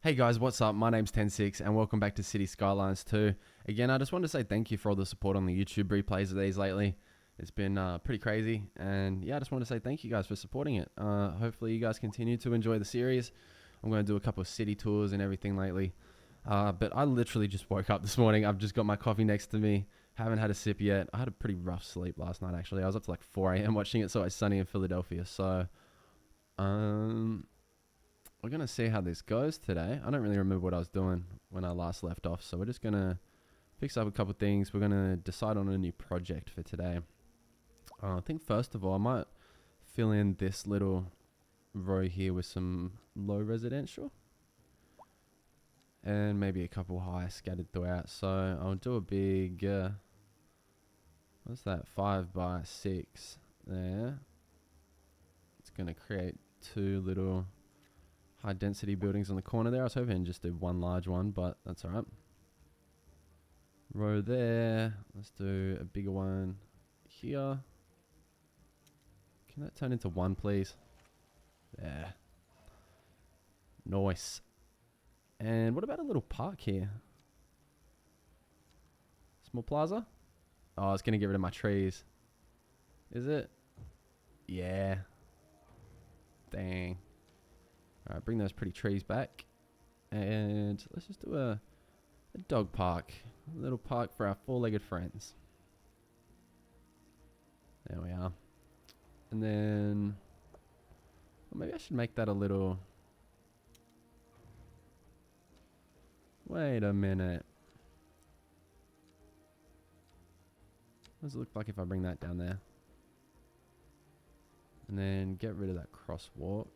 Hey guys, what's up? My name's 106 and welcome back to City Skylines 2. Again, I just wanted to say thank you for all the support on the YouTube replays of these lately. It's been pretty crazy, and yeah, I just want to say thank you guys for supporting it. Hopefully you guys continue to enjoy the series. I'm going to do a couple of city tours and everything lately. But I literally just woke up this morning. I've just got my coffee next to me. Haven't had a sip yet. I had a pretty rough sleep last night, actually. I was up to like 4 a.m. watching It's Always Sunny in Philadelphia. So, we're going to see how this goes today. I don't really remember what I was doing when I last left off. So we're just going to fix up a couple of things. We're going to decide on a new project for today. I think first of all, I might fill in this little row here with some low residential. And maybe a couple high scattered throughout. So I'll do a big, what's that, 5x6 there. It's going to create two little high density buildings on the corner there. I was hoping to just do one large one, but that's alright. Row there. Let's do a bigger one here. Can that turn into one, please? Yeah. Nice. And what about a little park here? Small plaza? Oh, it's going to get rid of my trees. Is it? Yeah. Dang. Alright, bring those pretty trees back. And let's just do a dog park. A little park for our four-legged friends. There we are. And then, well, maybe I should make that a little... Wait a minute. What does it look like if I bring that down there? And then get rid of that crosswalk.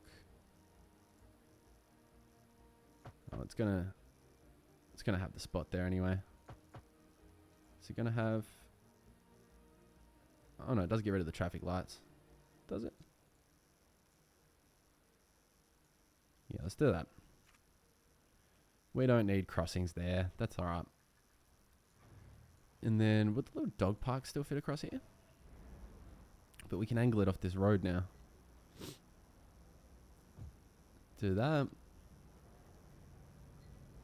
Oh, it's gonna have the spot there anyway. Is it gonna have... Oh no, it does get rid of the traffic lights. Does it? Yeah, let's do that. We don't need crossings there. That's alright. And then, would the little dog park still fit across here? But we can angle it off this road now. Do that.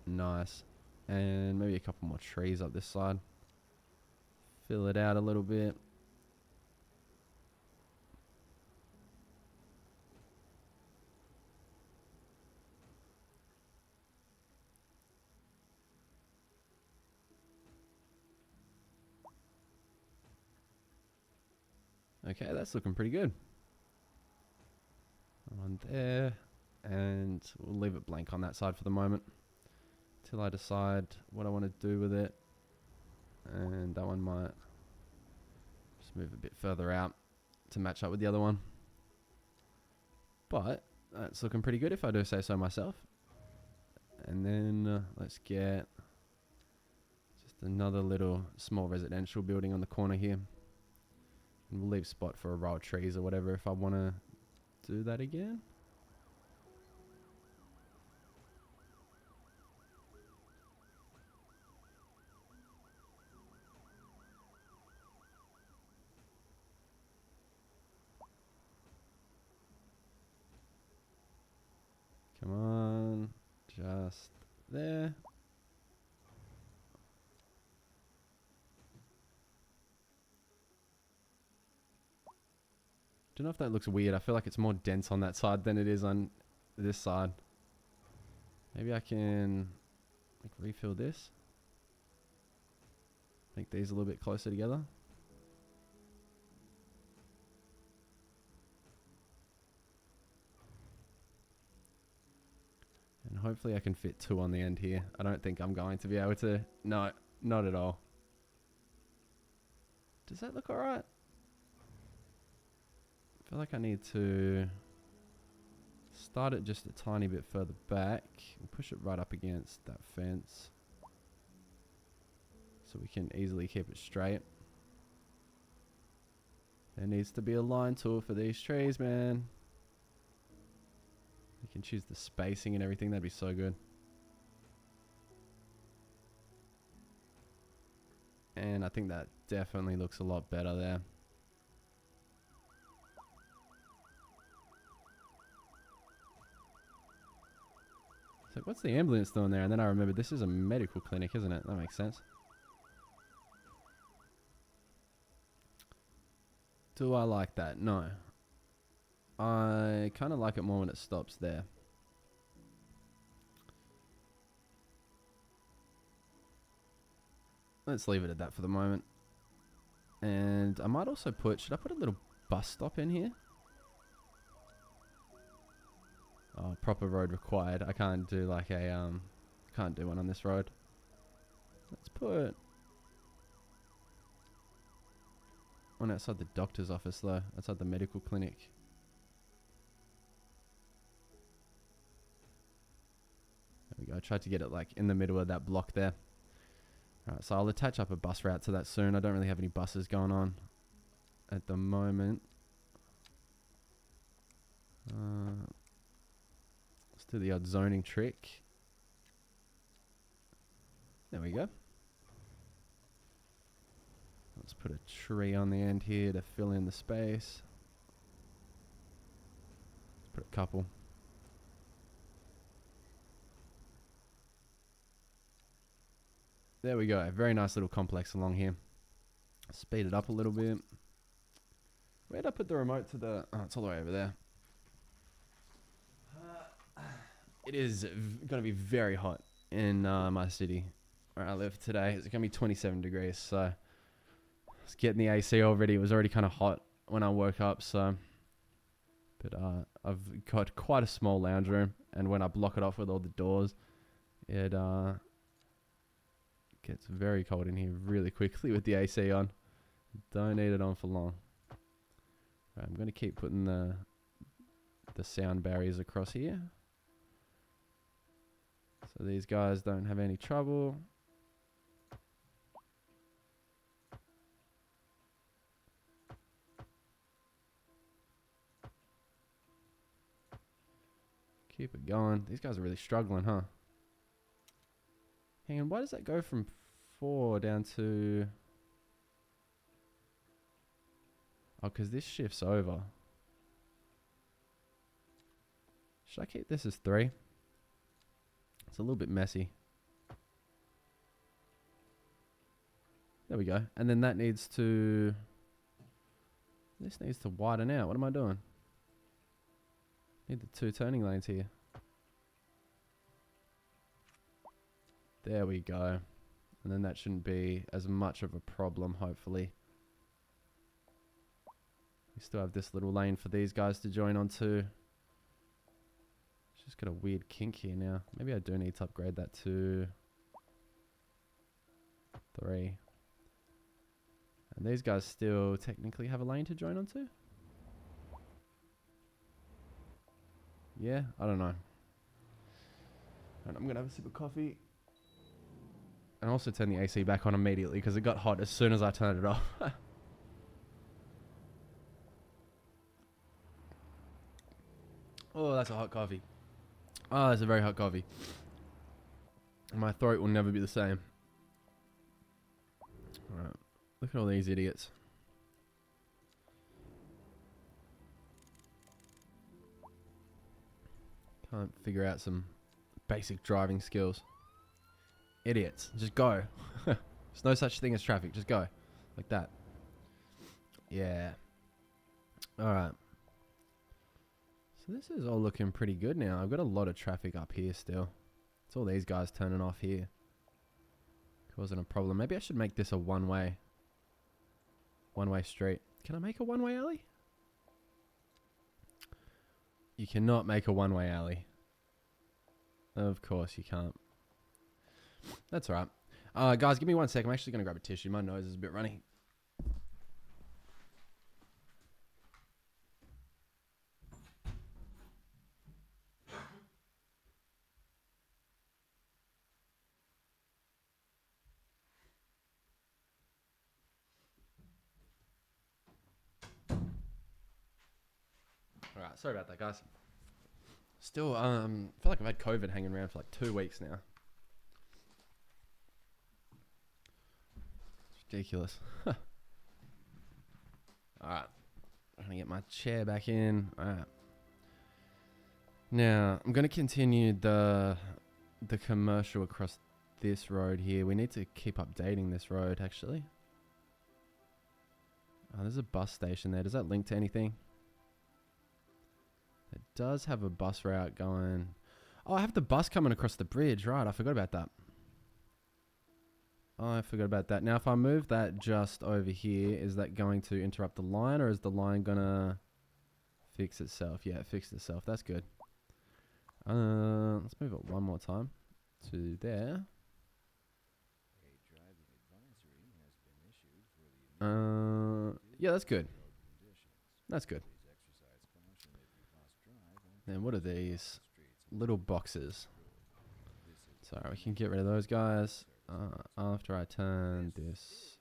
Nice. And maybe a couple more trees up this side. Fill it out a little bit. Okay, that's looking pretty good. One there. And we'll leave it blank on that side for the moment. Till I decide what I want to do with it. And that one might just move a bit further out to match up with the other one. But that's looking pretty good if I do say so myself. And then let's get just another little small residential building on the corner here. And we'll leave spot for a row of trees or whatever if I want to do that again. Come on, just there. Don't know if that looks weird. I feel like it's more dense on that side than it is on this side. Maybe I can like refill this. Make these a little bit closer together. And hopefully I can fit two on the end here. I don't think I'm going to be able to. No, not at all. Does that look alright? I feel like I need to start it just a tiny bit further back and push it right up against that fence so we can easily keep it straight. There needs to be a line tool for these trees, man. You can choose the spacing and everything. That'd be so good. And I think that definitely looks a lot better there. It's like, what's the ambulance doing there? And then I remembered this is a medical clinic, isn't it? That makes sense. Do I like that? No. I kind of like it more when it stops there. Let's leave it at that for the moment. And I might also put... Should I put a little bus stop in here? Oh, proper road required. I can't do like a... Can't do one on this road. Let's put... one outside the doctor's office though. Outside the medical clinic. There we go. I tried to get it like in the middle of that block there. Alright, so I'll attach up a bus route to that soon. I don't really have any buses going on at the moment. Let's do the odd zoning trick. There we go. Let's put a tree on the end here to fill in the space. Let's put a couple. There we go. Very nice little complex along here. Speed it up a little bit. Where'd I put the remote to the... Oh, it's all the way over there. It is going to be very hot in my city where I live today. It's going to be 27 degrees, so... I was getting the AC already. It was already kind of hot when I woke up, so... But I've got quite a small lounge room, and when I block it off with all the doors, it... gets very cold in here really quickly with the AC on. Don't need it on for long. Right, I'm going to keep putting the sound barriers across here. So these guys don't have any trouble. Keep it going. These guys are really struggling, huh? Hang on, why does that go from 4 down to... Oh, because this shifts over. Should I keep this as 3? It's a little bit messy. There we go. And then that needs to... This needs to widen out. What am I doing? Need the 2 turning lanes here. There we go. And then that shouldn't be as much of a problem, hopefully. We still have this little lane for these guys to join onto. It's just got a weird kink here now. Maybe I do need to upgrade that to 3. And these guys still technically have a lane to join onto? Yeah, I don't know. And I'm going to have a sip of coffee. And also turn the AC back on immediately because it got hot as soon as I turned it off. Oh, that's a hot coffee. Oh, that's a very hot coffee. My throat will never be the same. Alright. Look at all these idiots. Can't figure out some basic driving skills. Idiots. Just go. There's no such thing as traffic. Just go. Like that. Yeah. Alright. So this is all looking pretty good now. I've got a lot of traffic up here still. It's all these guys turning off here. Causing a problem. Maybe I should make this a one-way. One-way street. Can I make a one-way alley? You cannot make a one-way alley. Of course you can't. That's alright. Guys, give me 1 sec. I'm actually going to grab a tissue. My nose is a bit runny. Alright, sorry about that, guys. Still, feel like I've had COVID hanging around for like 2 weeks now. Ridiculous. Alright. I'm gonna get my chair back in. Alright. Now, I'm gonna continue the the commercial across this road here. We need to keep updating this road, actually. Oh, there's a bus station there. Does that link to anything? It does have a bus route going. Oh, I have the bus coming across the bridge. Right, I forgot about that. I forgot about that. Now, if I move that just over here, is that going to interrupt the line, or is the line going to fix itself? Yeah, it fixed itself. That's good. Let's move it one more time to there. Yeah, that's good. That's good. Then what are these little boxes? Sorry, we can get rid of those guys after I turn this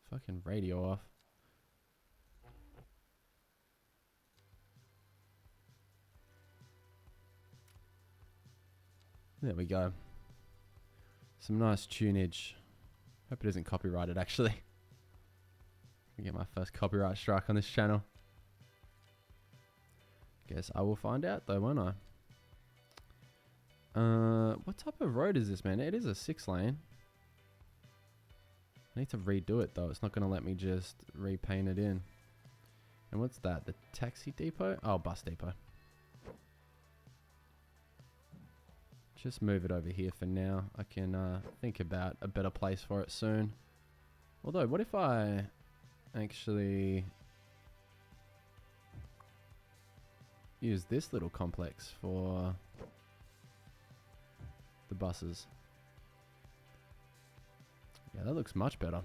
fucking radio off. There we go. Some nice tunage. Hope it isn't copyrighted, actually. I get my first copyright strike on this channel. Guess I will find out though, won't I? What type of road is this, man? It is a 6-lane. I need to redo it though. It's not going to let me just repaint it in. And what's that? The taxi depot? Oh, bus depot. Just move it over here for now. I can think about a better place for it soon. Although, what if I actually use this little complex for the buses? Yeah, that looks much better.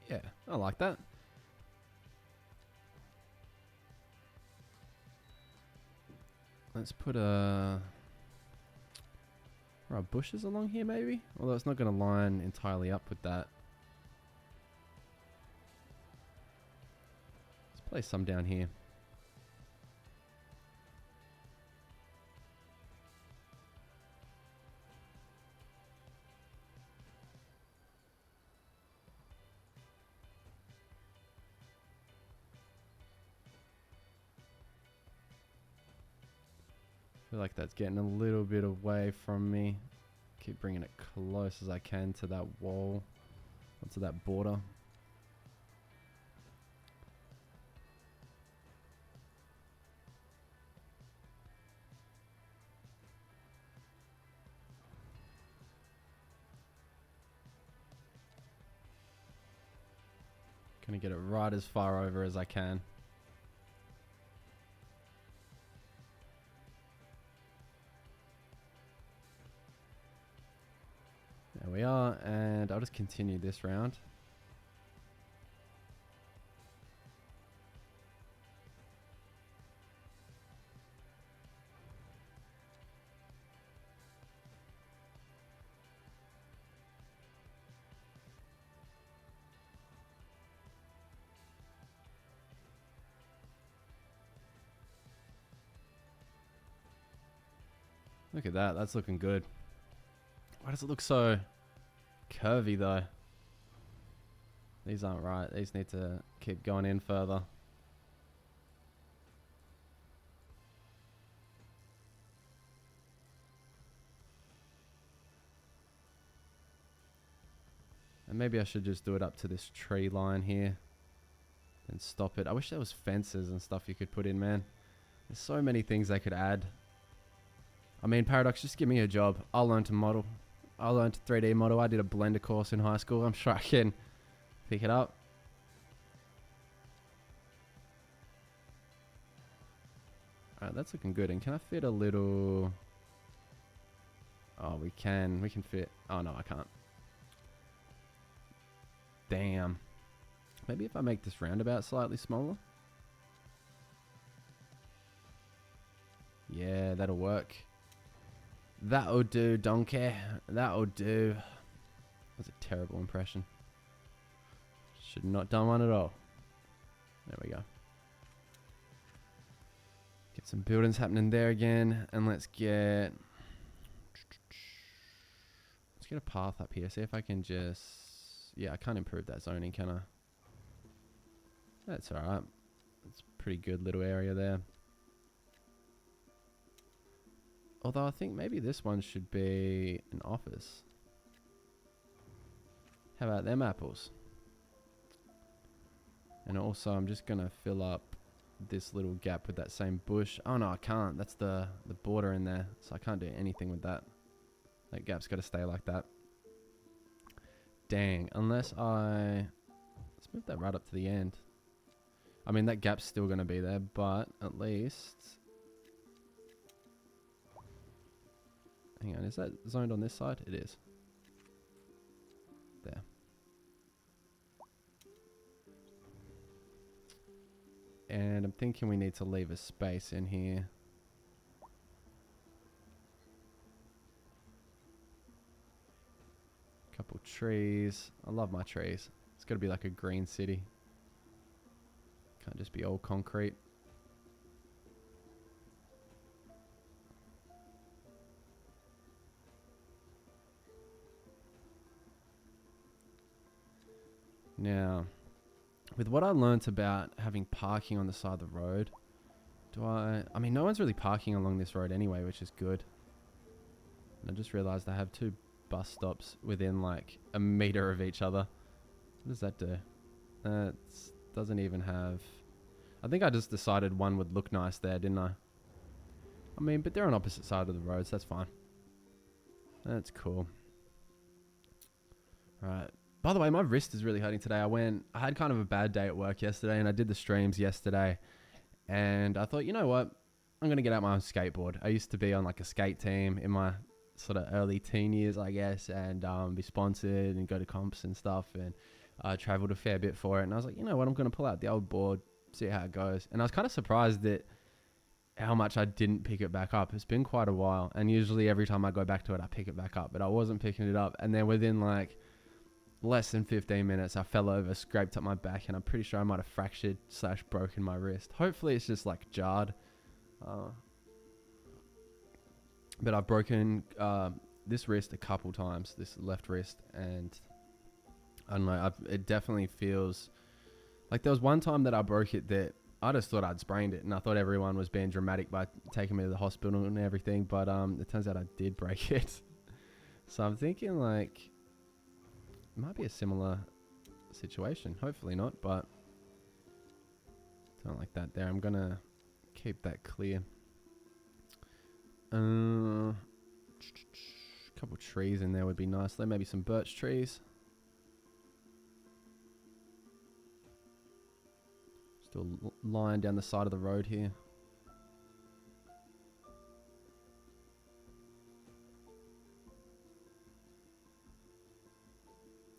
Yeah, I like that. Let's put bushes along here maybe? Although it's not going to line entirely up with that. Let's place some down here. I feel like that's getting a little bit away from me. Keep bringing it close as I can to that wall, onto that border. Gonna get it right as far over as I can. There we are, and I'll just continue this round. Look at that, that's looking good. Why does it look so curvy though? These aren't right. These need to keep going in further. And maybe I should just do it up to this tree line here and stop it. I wish there was fences and stuff you could put in, man. There's so many things they could add. I mean, Paradox, just give me a job. I'll learn to model. I'll learn to 3D model. I did a Blender course in high school. I'm sure I can pick it up. Alright, that's looking good. And can I fit a little... Oh, we can. We can fit... Oh, no, I can't. Damn. Maybe if I make this roundabout slightly smaller. Yeah, that'll work. That'll do, donkey. That'll do. That was a terrible impression. Should not have done one at all. There we go. Get some buildings happening there again. And let's get a path up here. See if I can just... Yeah, I can't improve that zoning, can I? That's alright. It's a pretty good little area there. Although I think maybe this one should be an office. How about them apples? And also I'm just going to fill up this little gap with that same bush. Oh no, I can't. That's the border in there. So I can't do anything with that. That gap's got to stay like that. Dang. Unless I... Let's move that right up to the end. I mean, that gap's still going to be there, but at least... Hang on, is that zoned on this side? It is. There. And I'm thinking we need to leave a space in here. Couple trees. I love my trees. It's got to be like a green city. Can't just be all concrete. Now, with what I learnt about having parking on the side of the road, I mean, no one's really parking along this road anyway, which is good. And I just realized I have 2 bus stops within like a meter of each other. What does that do? That doesn't even have... I think I just decided one would look nice there, didn't I? I mean, but they're on opposite side of the roads. That's fine. That's cool. Right. By the way, my wrist is really hurting today. I had kind of a bad day at work yesterday, and I did the streams yesterday. And I thought, you know what? I'm going to get out my own skateboard. I used to be on like a skate team in my sort of early teen years, I guess, and be sponsored and go to comps and stuff. And I traveled a fair bit for it. And I was like, you know what? I'm going to pull out the old board, see how it goes. And I was kind of surprised at how much I didn't pick it back up. It's been quite a while. And usually every time I go back to it, I pick it back up. But I wasn't picking it up. And then within like less than 15 minutes, I fell over, scraped up my back, and I'm pretty sure I might have fractured / broken my wrist. Hopefully it's just like jarred. But I've broken this wrist a couple times, this left wrist, and I don't know, it definitely feels like there was one time that I broke it that I just thought I'd sprained it, and I thought everyone was being dramatic by taking me to the hospital and everything, but it turns out I did break it. So I'm thinking like it might be a similar situation. Hopefully not, but don't like that there. I'm gonna keep that clear. Couple trees in there would be nice. There maybe some birch trees. Still lying down the side of the road here.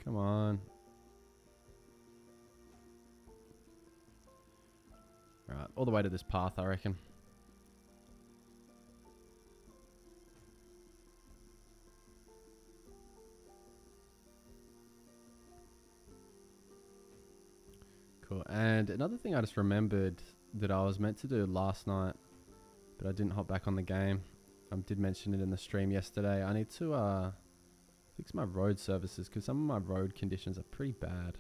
Come on. Right, all the way to this path, I reckon. Cool. And another thing I just remembered that I was meant to do last night, but I didn't hop back on the game. I did mention it in the stream yesterday. I need to fix my road services because some of my road conditions are pretty bad.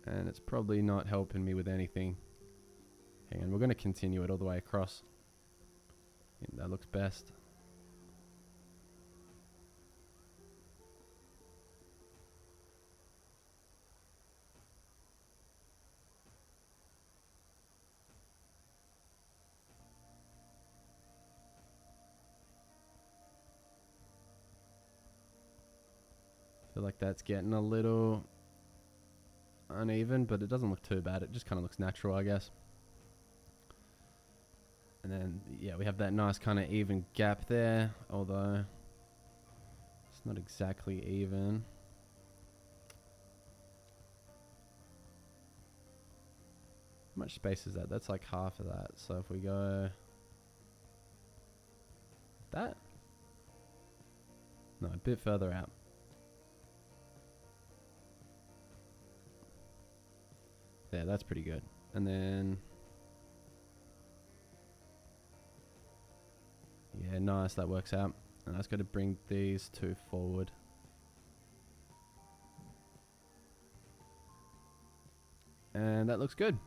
And it's probably not helping me with anything. Hang on, we're going to continue it all the way across. I think that looks best. Feel like that's getting a little uneven, but it doesn't look too bad. It just kind of looks natural, I guess. And then, yeah, we have that nice kind of even gap there, although it's not exactly even. How much space is that? That's like half of that. So if we go that, no, a bit further out. There, that's pretty good. And then, yeah, nice, that works out. And I just got to bring these 2 forward. And that looks good.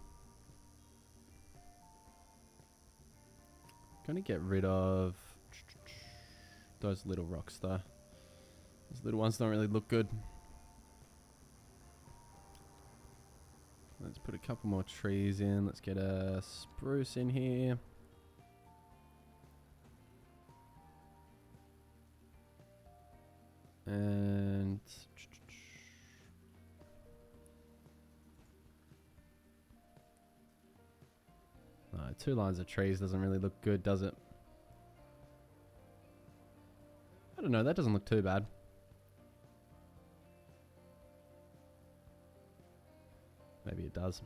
Gonna get rid of those little rocks though. Those little ones don't really look good. Let's put a couple more trees in. Let's get a spruce in here. And no, 2 lines of trees doesn't really look good, does it? I don't know, that doesn't look too bad. Maybe it does.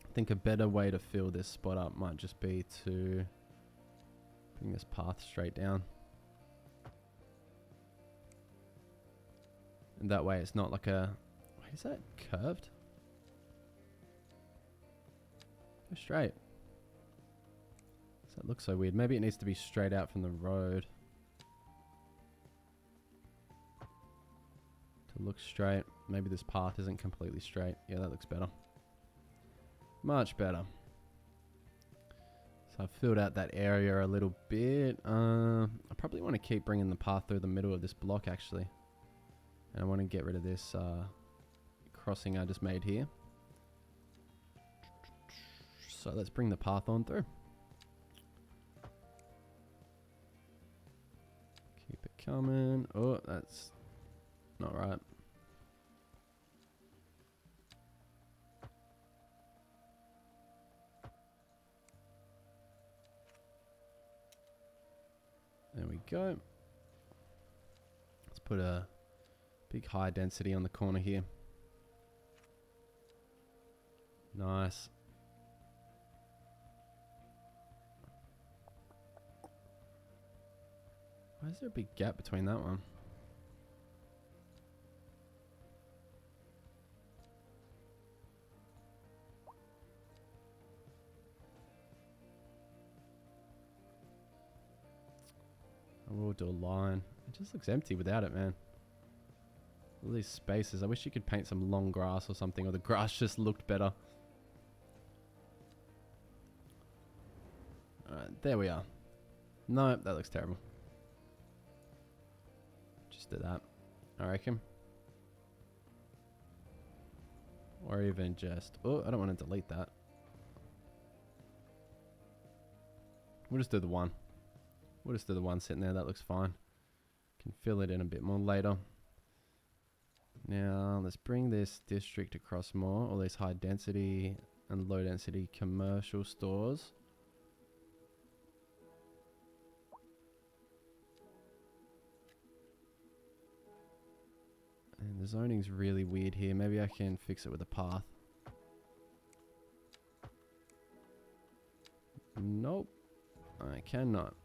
I think a better way to fill this spot up might just be to bring this path straight down. And that way it's not like a... Wait, is that curved? Go straight. That looks so weird. Maybe it needs to be straight out from the road. To look straight. Maybe this path isn't completely straight. Yeah, that looks better. Much better. So I've filled out that area a little bit. I probably want to keep bringing the path through the middle of this block actually. And I want to get rid of this crossing I just made here. So let's bring the path on through. Keep it coming. Oh, that's not right. There we go. Let's put a big high density on the corner here. Nice. Why is there a big gap between that one? I will do a line. It just looks empty without it, man. All these spaces. I wish you could paint some long grass or something, or the grass just looked better. Alright, there we are. No, that looks terrible. Just do that, I reckon. Or even just... Oh, I don't want to delete that. We'll just do the one. We'll just do the one sitting there. That looks fine. Can fill it in a bit more later. Now, let's bring this district across more. All these high density and low density commercial stores. And the zoning's really weird here. Maybe I can fix it with a path. Nope. I cannot.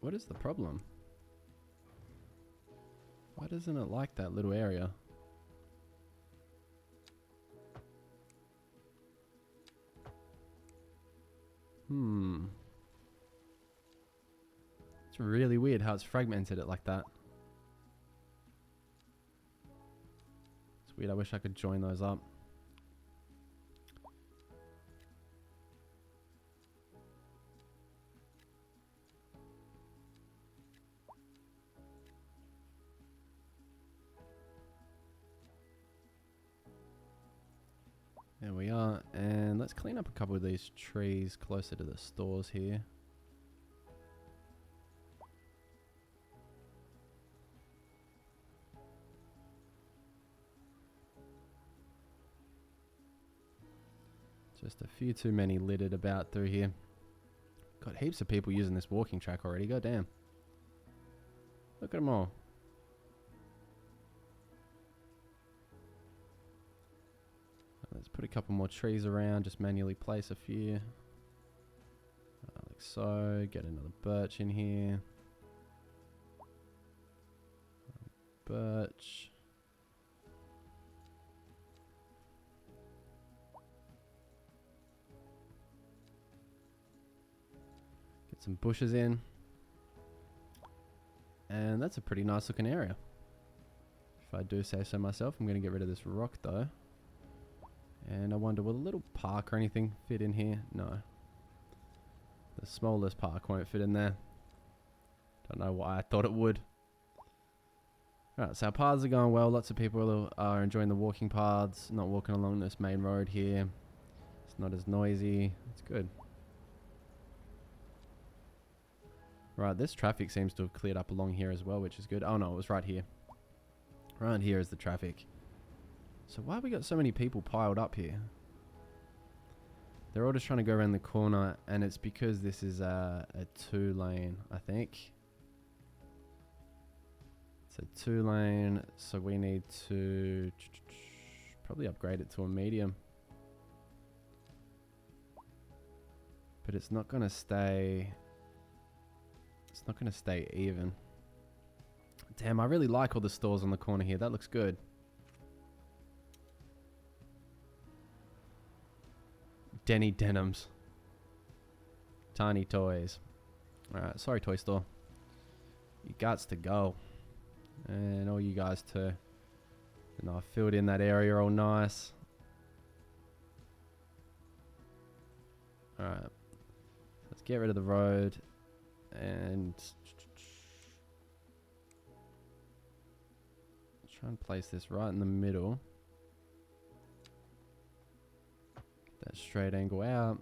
What is the problem? Why doesn't it like that little area? It's really weird how it's fragmented it like that. It's weird. I wish I could join those up. There we are, and let's clean up a couple of these trees closer to the stores here. Just a few too many littered about through here. Got heaps of people using this walking track already, goddamn. Look at them all. Let's put a couple more trees around, just manually place a few. Like so, get another birch in here. Birch. Get some bushes in. And that's a pretty nice looking area. If I do say so myself. I'm going to get rid of this rock though. And I wonder, will a little park or anything fit in here? No. The smallest park won't fit in there. Don't know why I thought it would. Alright, so our paths are going well. Lots of people are enjoying the walking paths. Not walking along this main road here. It's not as noisy. It's good. Right, this traffic seems to have cleared up along here as well, which is good. Oh no, it was right here. Right here is the traffic. So why have we got so many people piled up here? They're all just trying to go around the corner, and it's because this is a 2-lane, I think. It's a 2-lane, so we need to probably upgrade it to a medium. But it's not going to stay... It's not going to stay even. Damn, I really like all the stores on the corner here. That looks good. Denny Denims. Tiny Toys. Alright, sorry toy store. You gots to go. And all you guys too. And I filled in that area all nice. Alright. Let's get rid of the road. And try and place this right in the middle. That straight angle out.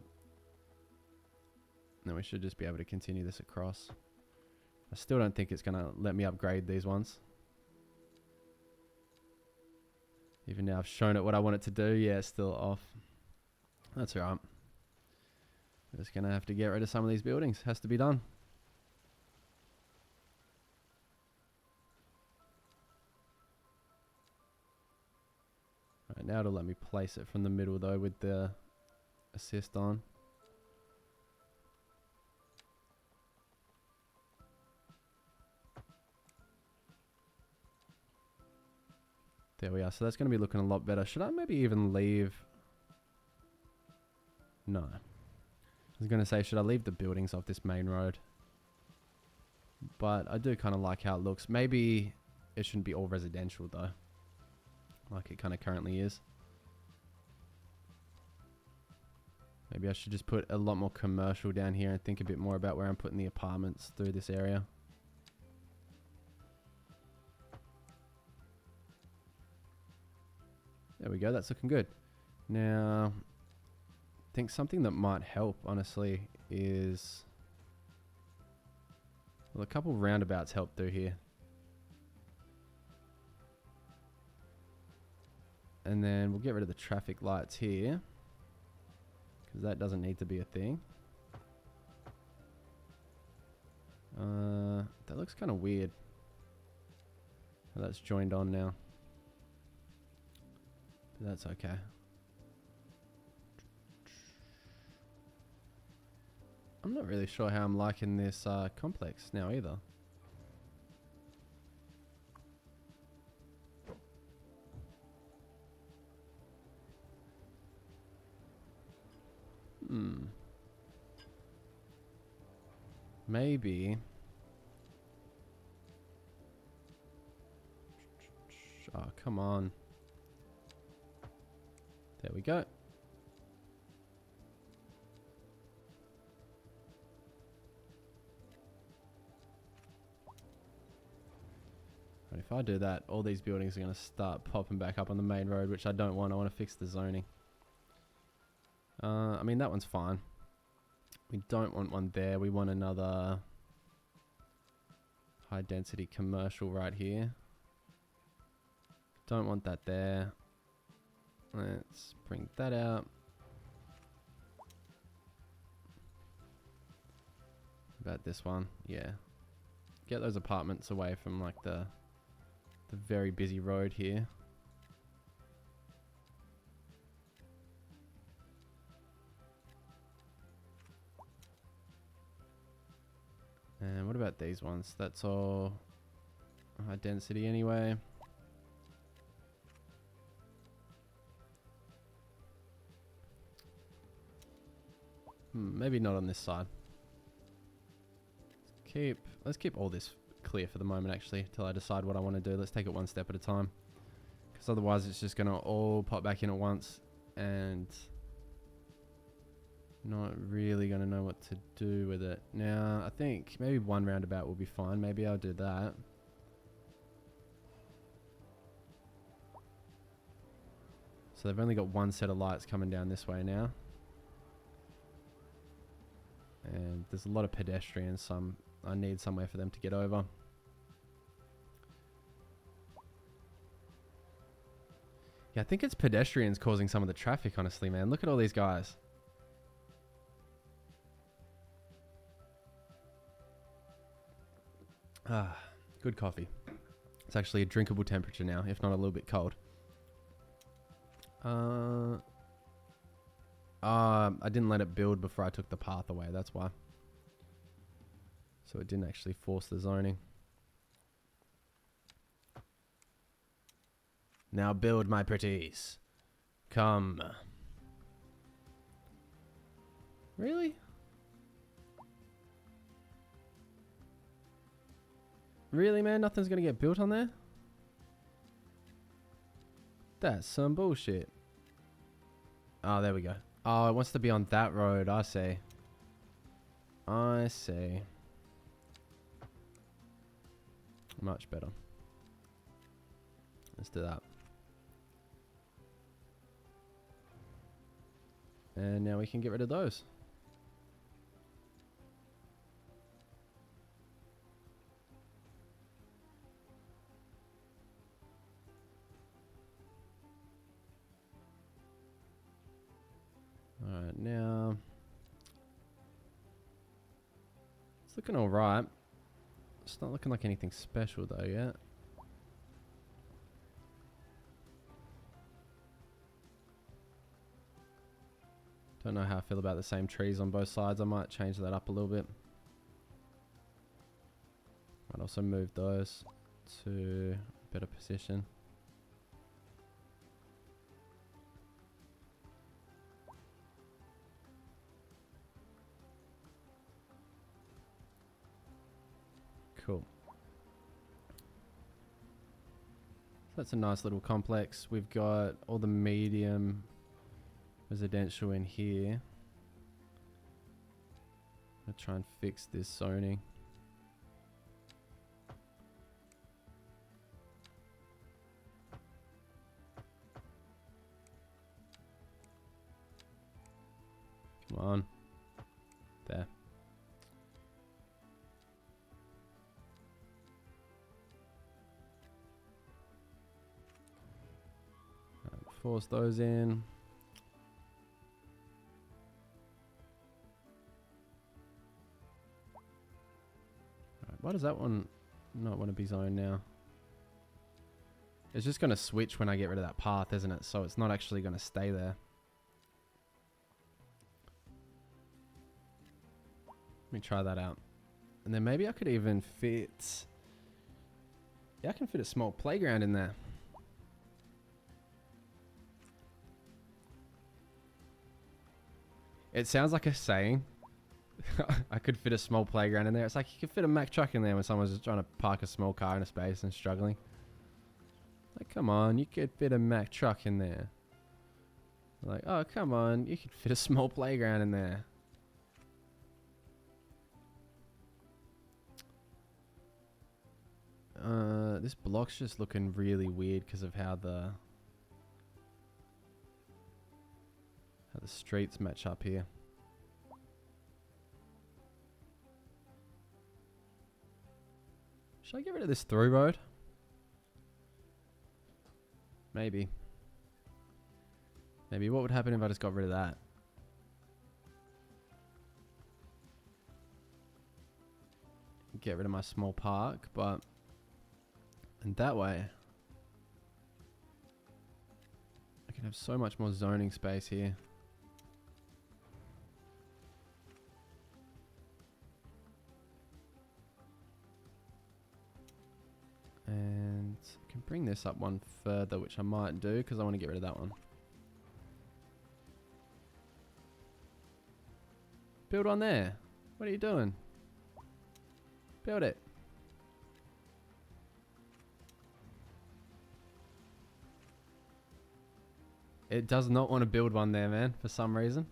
Then we should just be able to continue this across. I still don't think it's going to let me upgrade these ones. Even now I've shown it what I want it to do. Yeah, it's still off. That's alright. I'm just going to have to get rid of some of these buildings. Has to be done. Right, now it'll let me place it from the middle though with the assist on. There we are. So that's going to be looking a lot better. Should I maybe even leave? No. I was going to say, should I leave the buildings off this main road? But I do kind of like how it looks. Maybe it shouldn't be all residential though, like it kind of currently is. Maybe I should just put a lot more commercial down here and think a bit more about where I'm putting the apartments through this area. There we go, that's looking good. Now, I think something that might help, honestly, is... Well, a couple roundabouts help through here. And then we'll get rid of the traffic lights here, because that doesn't need to be a thing. That looks kind of weird. Oh, that's joined on now. But that's okay. I'm not really sure how I'm liking this complex now either. Maybe. Oh, come on. There we go. And if I do that, all these buildings are going to start popping back up on the main road, which I don't want. I want to fix the zoning. I mean, that one's fine. We don't want one there. We want another high density commercial right here. Don't want that there. Let's bring that out. About this one, yeah. Get those apartments away from like the very busy road here. And what about these ones? That's all high density anyway. Maybe not on this side. Let's keep all this clear for the moment, actually, till I decide what I want to do. Let's take it one step at a time. Because otherwise it's just going to all pop back in at once. And not really going to know what to do with it. Now, I think maybe one roundabout will be fine. Maybe I'll do that. So they've only got one set of lights coming down this way now. And there's a lot of pedestrians, so I need somewhere for them to get over. Yeah, I think it's pedestrians causing some of the traffic, honestly, man. Look at all these guys. Ah, good coffee. It's actually a drinkable temperature now, if not a little bit cold. I didn't let it build before I took the path away, that's why. So it didn't actually force the zoning. Now build, my pretties. Come. Really? Really, man? Nothing's gonna get built on there? That's some bullshit. Oh, there we go. Oh, it wants to be on that road. I see. I see. Much better. Let's do that. And now we can get rid of those. Alright, now it's looking alright. It's not looking like anything special though yet. Don't know how I feel about the same trees on both sides. I might change that up a little bit. Might also move those to a better position. Cool. So that's a nice little complex. We've got all the medium residential in here. I'm gonna try and fix this zoning. Come on. There. Force those in. Right, why does that one not want to be zoned now? It's just going to switch when I get rid of that path, isn't it? So it's not actually going to stay there. Let me try that out. And then maybe I could even fit... Yeah, I can fit a small playground in there. It sounds like a saying. I could fit a small playground in there. It's like you could fit a Mack truck in there when someone's just trying to park a small car in a space and struggling. Like, come on, you could fit a Mack truck in there. Like, oh, come on, you could fit a small playground in there. This block's just looking really weird because of how the streets match up here. Should I get rid of this through road? Maybe. Maybe. What would happen if I just got rid of that? Get rid of my small park, but... And that way... I can have so much more zoning space here. And I can bring this up one further, which I might do because I want to get rid of that one. Build on there. What are you doing? Build it. It does not want to build one there, man, for some reason.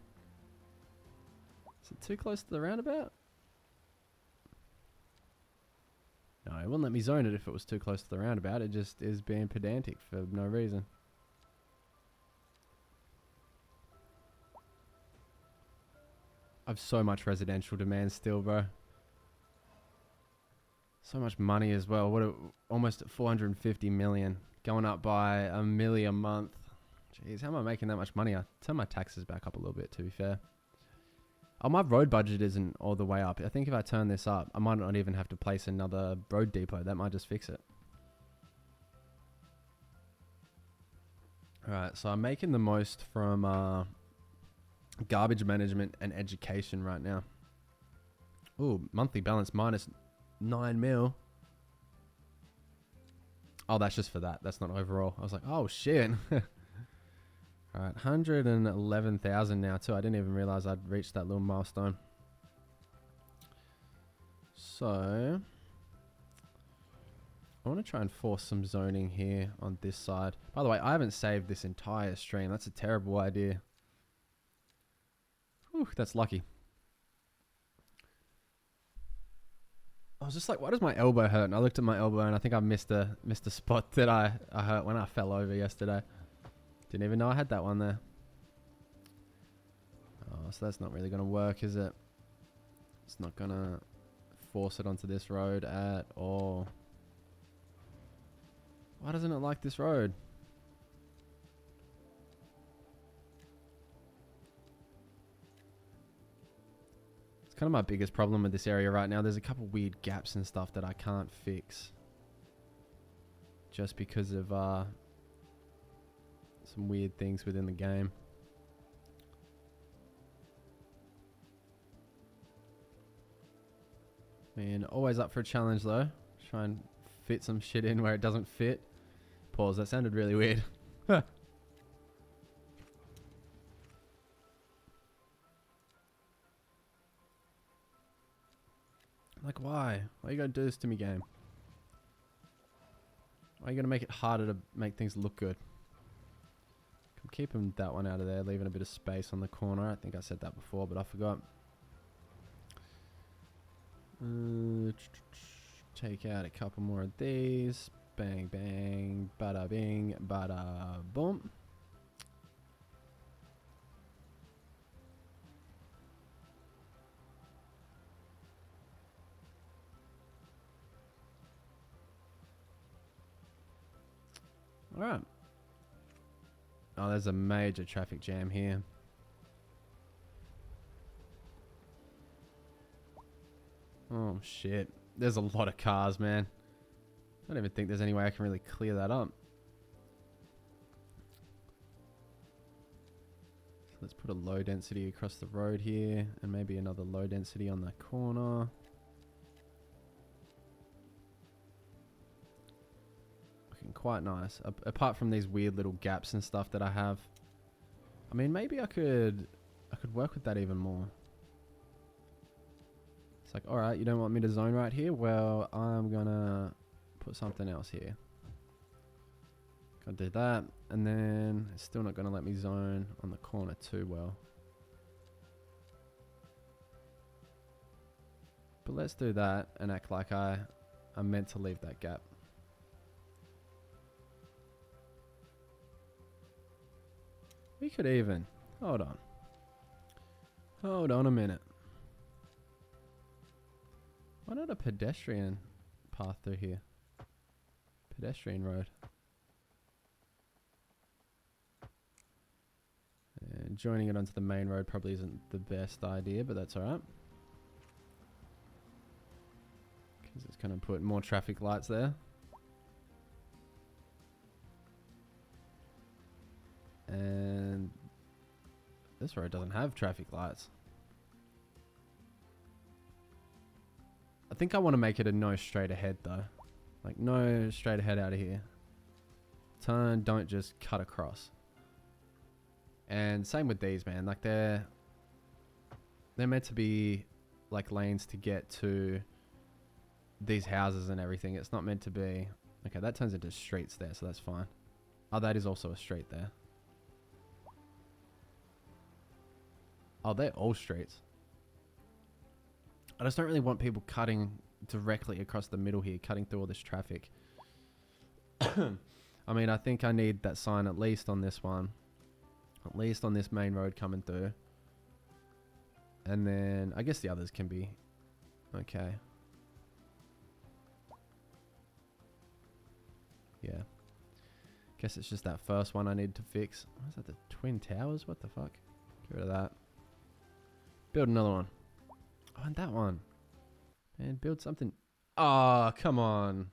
Is it too close to the roundabout? No, it wouldn't let me zone it if it was too close to the roundabout. It just is being pedantic for no reason. I've so much residential demand still, bro. So much money as well. Almost at 450 million. Going up by $1 million a month. Jeez, how am I making that much money? I turn my taxes back up a little bit, to be fair. Oh, my road budget isn't all the way up. I think if I turn this up, I might not even have to place another road depot. That might just fix it. Alright, so I'm making the most from garbage management and education right now. Ooh, monthly balance minus 9 mil. Oh, that's just for that. That's not overall. I was like, oh, shit. Alright, 111,000 now too. I didn't even realize I'd reached that little milestone. So, I want to try and force some zoning here on this side. By the way, I haven't saved this entire stream. That's a terrible idea. Whew, that's lucky. I was just like, why does my elbow hurt? And I looked at my elbow and I think I missed a spot that I hurt when I fell over yesterday. Didn't even know I had that one there. Oh, so that's not really going to work, is it? It's not going to force it onto this road at all. Why doesn't it like this road? It's kind of my biggest problem with this area right now. There's a couple weird gaps and stuff that I can't fix. Just because of some weird things within the game. Man, always up for a challenge though. Try and fit some shit in where it doesn't fit. Pause, that sounded really weird. Like, why? Why are you gonna do this to me, game? Why are you gonna make it harder to make things look good? I'm keeping that one out of there, leaving a bit of space on the corner. I think I said that before, but I forgot. Take out a couple more of these. Bang, bang, bada bing, bada boom. Alright. Oh, there's a major traffic jam here. Oh, shit. There's a lot of cars, man. I don't even think there's any way I can really clear that up. So let's put a low density across the road here, and maybe another low density on the corner. Looking quite nice. Apart from these weird little gaps and stuff that I have. I mean, maybe I could work with that even more. It's like, alright, you don't want me to zone right here? Well, I'm gonna put something else here. Gotta do that. And then it's still not gonna let me zone on the corner too well. But let's do that and act like I'm meant to leave that gap. We could even. Hold on. Hold on a minute. Why not a pedestrian path through here? Pedestrian road. And joining it onto the main road probably isn't the best idea, but that's alright. Because it's going to put more traffic lights there. And this road doesn't have traffic lights. I think I want to make it a no straight ahead though. Like no straight ahead out of here. Turn, don't just cut across. And same with these, man. Like they're meant to be like lanes to get to these houses and everything. It's not meant to be. Okay, that turns into streets there, so that's fine. Oh, that is also a street there. Oh, they're all streets. I just don't really want people cutting directly across the middle here, cutting through all this traffic. I mean, I think I need that sign at least on this one. At least on this main road coming through. And then I guess the others can be okay. Yeah. Guess it's just that first one I need to fix. What is that, the Twin Towers? What the fuck? Get rid of that. Build another one. Oh, and that one. And build something. Oh, come on.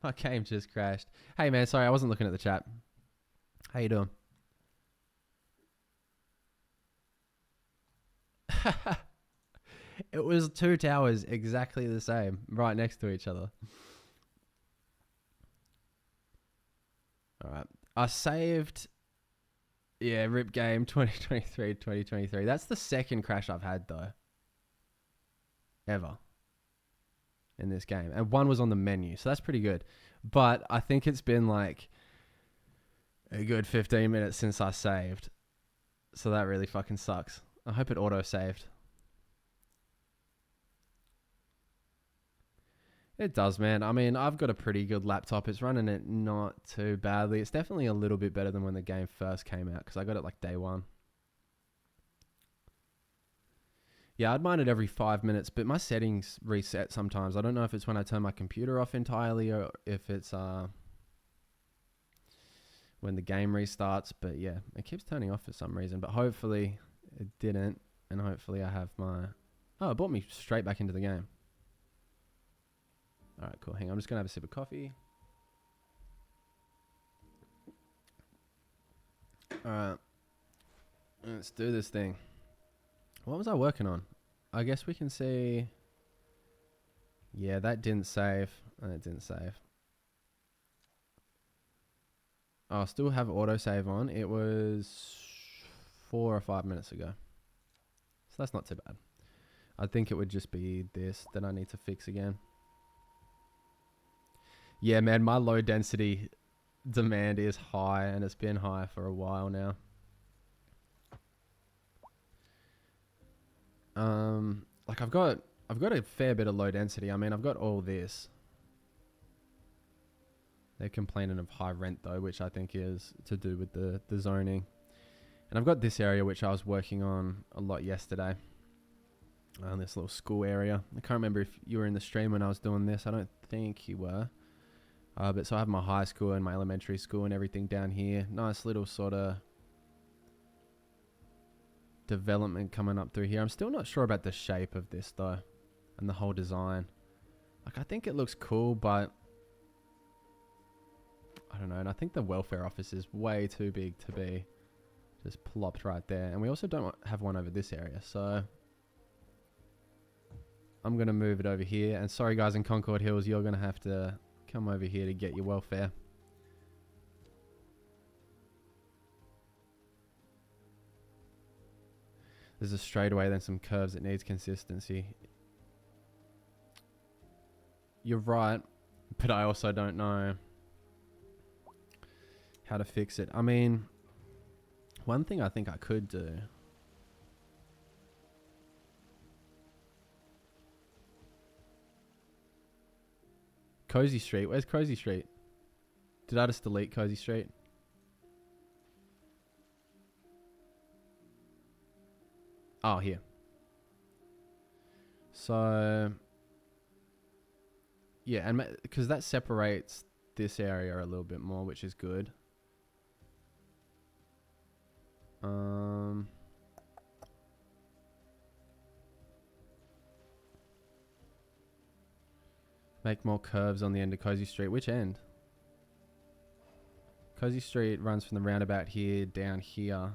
My game just crashed. Hey, man, sorry, I wasn't looking at the chat. How you doing? It was 2 towers exactly the same, right next to each other. All right. I saved... Yeah, rip game 2023, 2023. That's the second crash I've had, though. Ever. In this game. And one was on the menu, so that's pretty good. But I think it's been like a good 15 minutes since I saved. So that really fucking sucks. I hope it auto-saved. It does, man. I mean, I've got a pretty good laptop. It's running it not too badly. It's definitely a little bit better than when the game first came out, because I got it like day one. Yeah, I'd mind it every 5 minutes, but my settings reset sometimes. I don't know if it's when I turn my computer off entirely or if it's when the game restarts. But yeah, it keeps turning off for some reason. But hopefully it didn't, and hopefully I have my... Oh, it brought me straight back into the game. All right, cool. Hang on, I'm just going to have a sip of coffee. All right. Let's do this thing. What was I working on? I guess we can see... Yeah, that didn't save. It didn't save. I still have autosave on. It was 4 or 5 minutes ago. So that's not too bad. I think it would just be this that I need to fix again. Yeah, man, my low density demand is high, and it's been high for a while now. Like I've got a fair bit of low density. I mean, I've got all this. They're complaining of high rent though, which I think is to do with the zoning. And I've got this area which I was working on a lot yesterday. This little school area. I can't remember if you were in the stream when I was doing this. I don't think you were. But so I have my high school and my elementary school and everything down here. Nice little sort of development coming up through here. I'm still not sure about the shape of this though, and the whole design. Like, I think it looks cool, but I don't know. And I think the welfare office is way too big to be just plopped right there. And we also don't have one over this area, so I'm going to move it over here. And sorry guys in Concord Hills, you're going to have to come over here to get your welfare. There's a straightaway, then some curves. It needs consistency. You're right, but I also don't know how to fix it. I mean, one thing I think I could do... Cozy Street. Where's Cozy Street? Did I just delete Cozy Street? Oh, here. So, yeah, and because that separates this area a little bit more, which is good. Make more curves on the end of Cozy Street. Which end? Cozy Street runs from the roundabout here down here,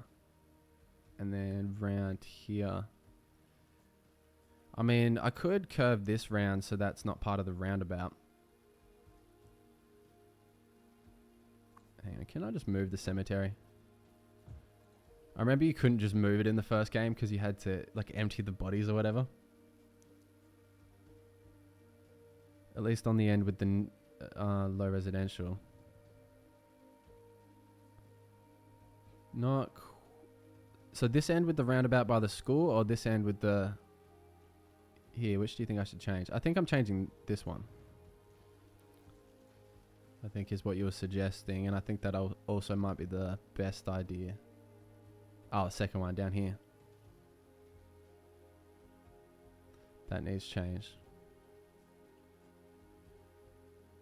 and then round here. I mean, I could curve this round so that's not part of the roundabout. Hang on, can I just move the cemetery? I remember you couldn't just move it in the first game because you had to like empty the bodies or whatever. At least on the end with the low residential. Not... So this end with the roundabout by the school, or this end with the... Here, which do you think I should change? I think I'm changing this one. I think is what you were suggesting, and I think that also might be the best idea. Oh, second one down here. That needs change.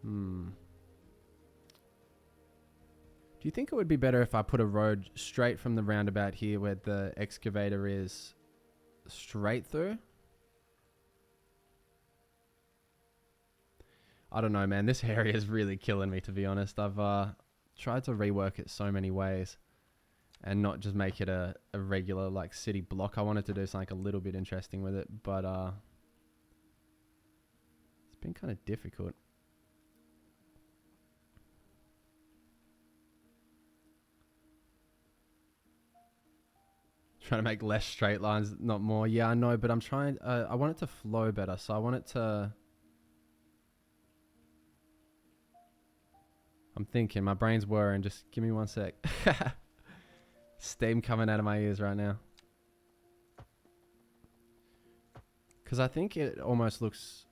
Do you think it would be better if I put a road straight from the roundabout here where the excavator is straight through? I don't know, man. This area is really killing me, to be honest. I've tried to rework it so many ways and not just make it a regular like city block. I wanted to do something a little bit interesting with it, but it's been kind of difficult. Trying to make less straight lines, not more. Yeah, I know, but I'm trying... I want it to flow better, so I want it to... I'm thinking, my brain's whirring. Just give me one sec. Steam coming out of my ears right now. Because I think it almost looks...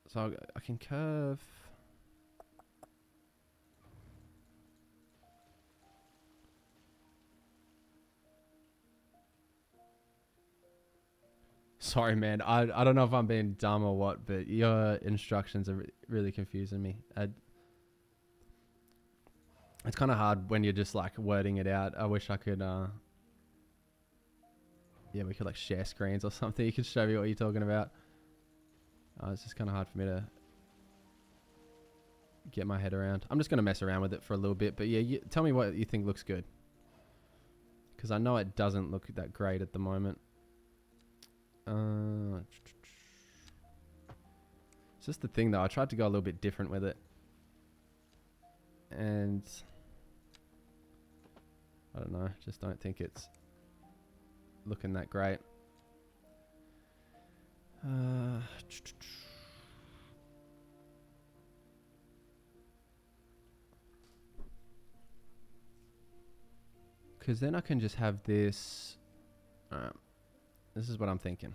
So I can curve... Sorry, man. I don't know if I'm being dumb or what, but your instructions are really confusing me. It's kind of hard when you're just like wording it out. I wish I could, yeah, we could like share screens or something. You could show me what you're talking about. It's just kind of hard for me to get my head around. I'm just going to mess around with it for a little bit. But yeah, tell me what you think looks good. Because I know it doesn't look that great at the moment. It's just the thing though, I tried to go a little bit different with it, and I don't know, just don't think it's looking that great. Because then I can just have this. Alright. This is what I'm thinking.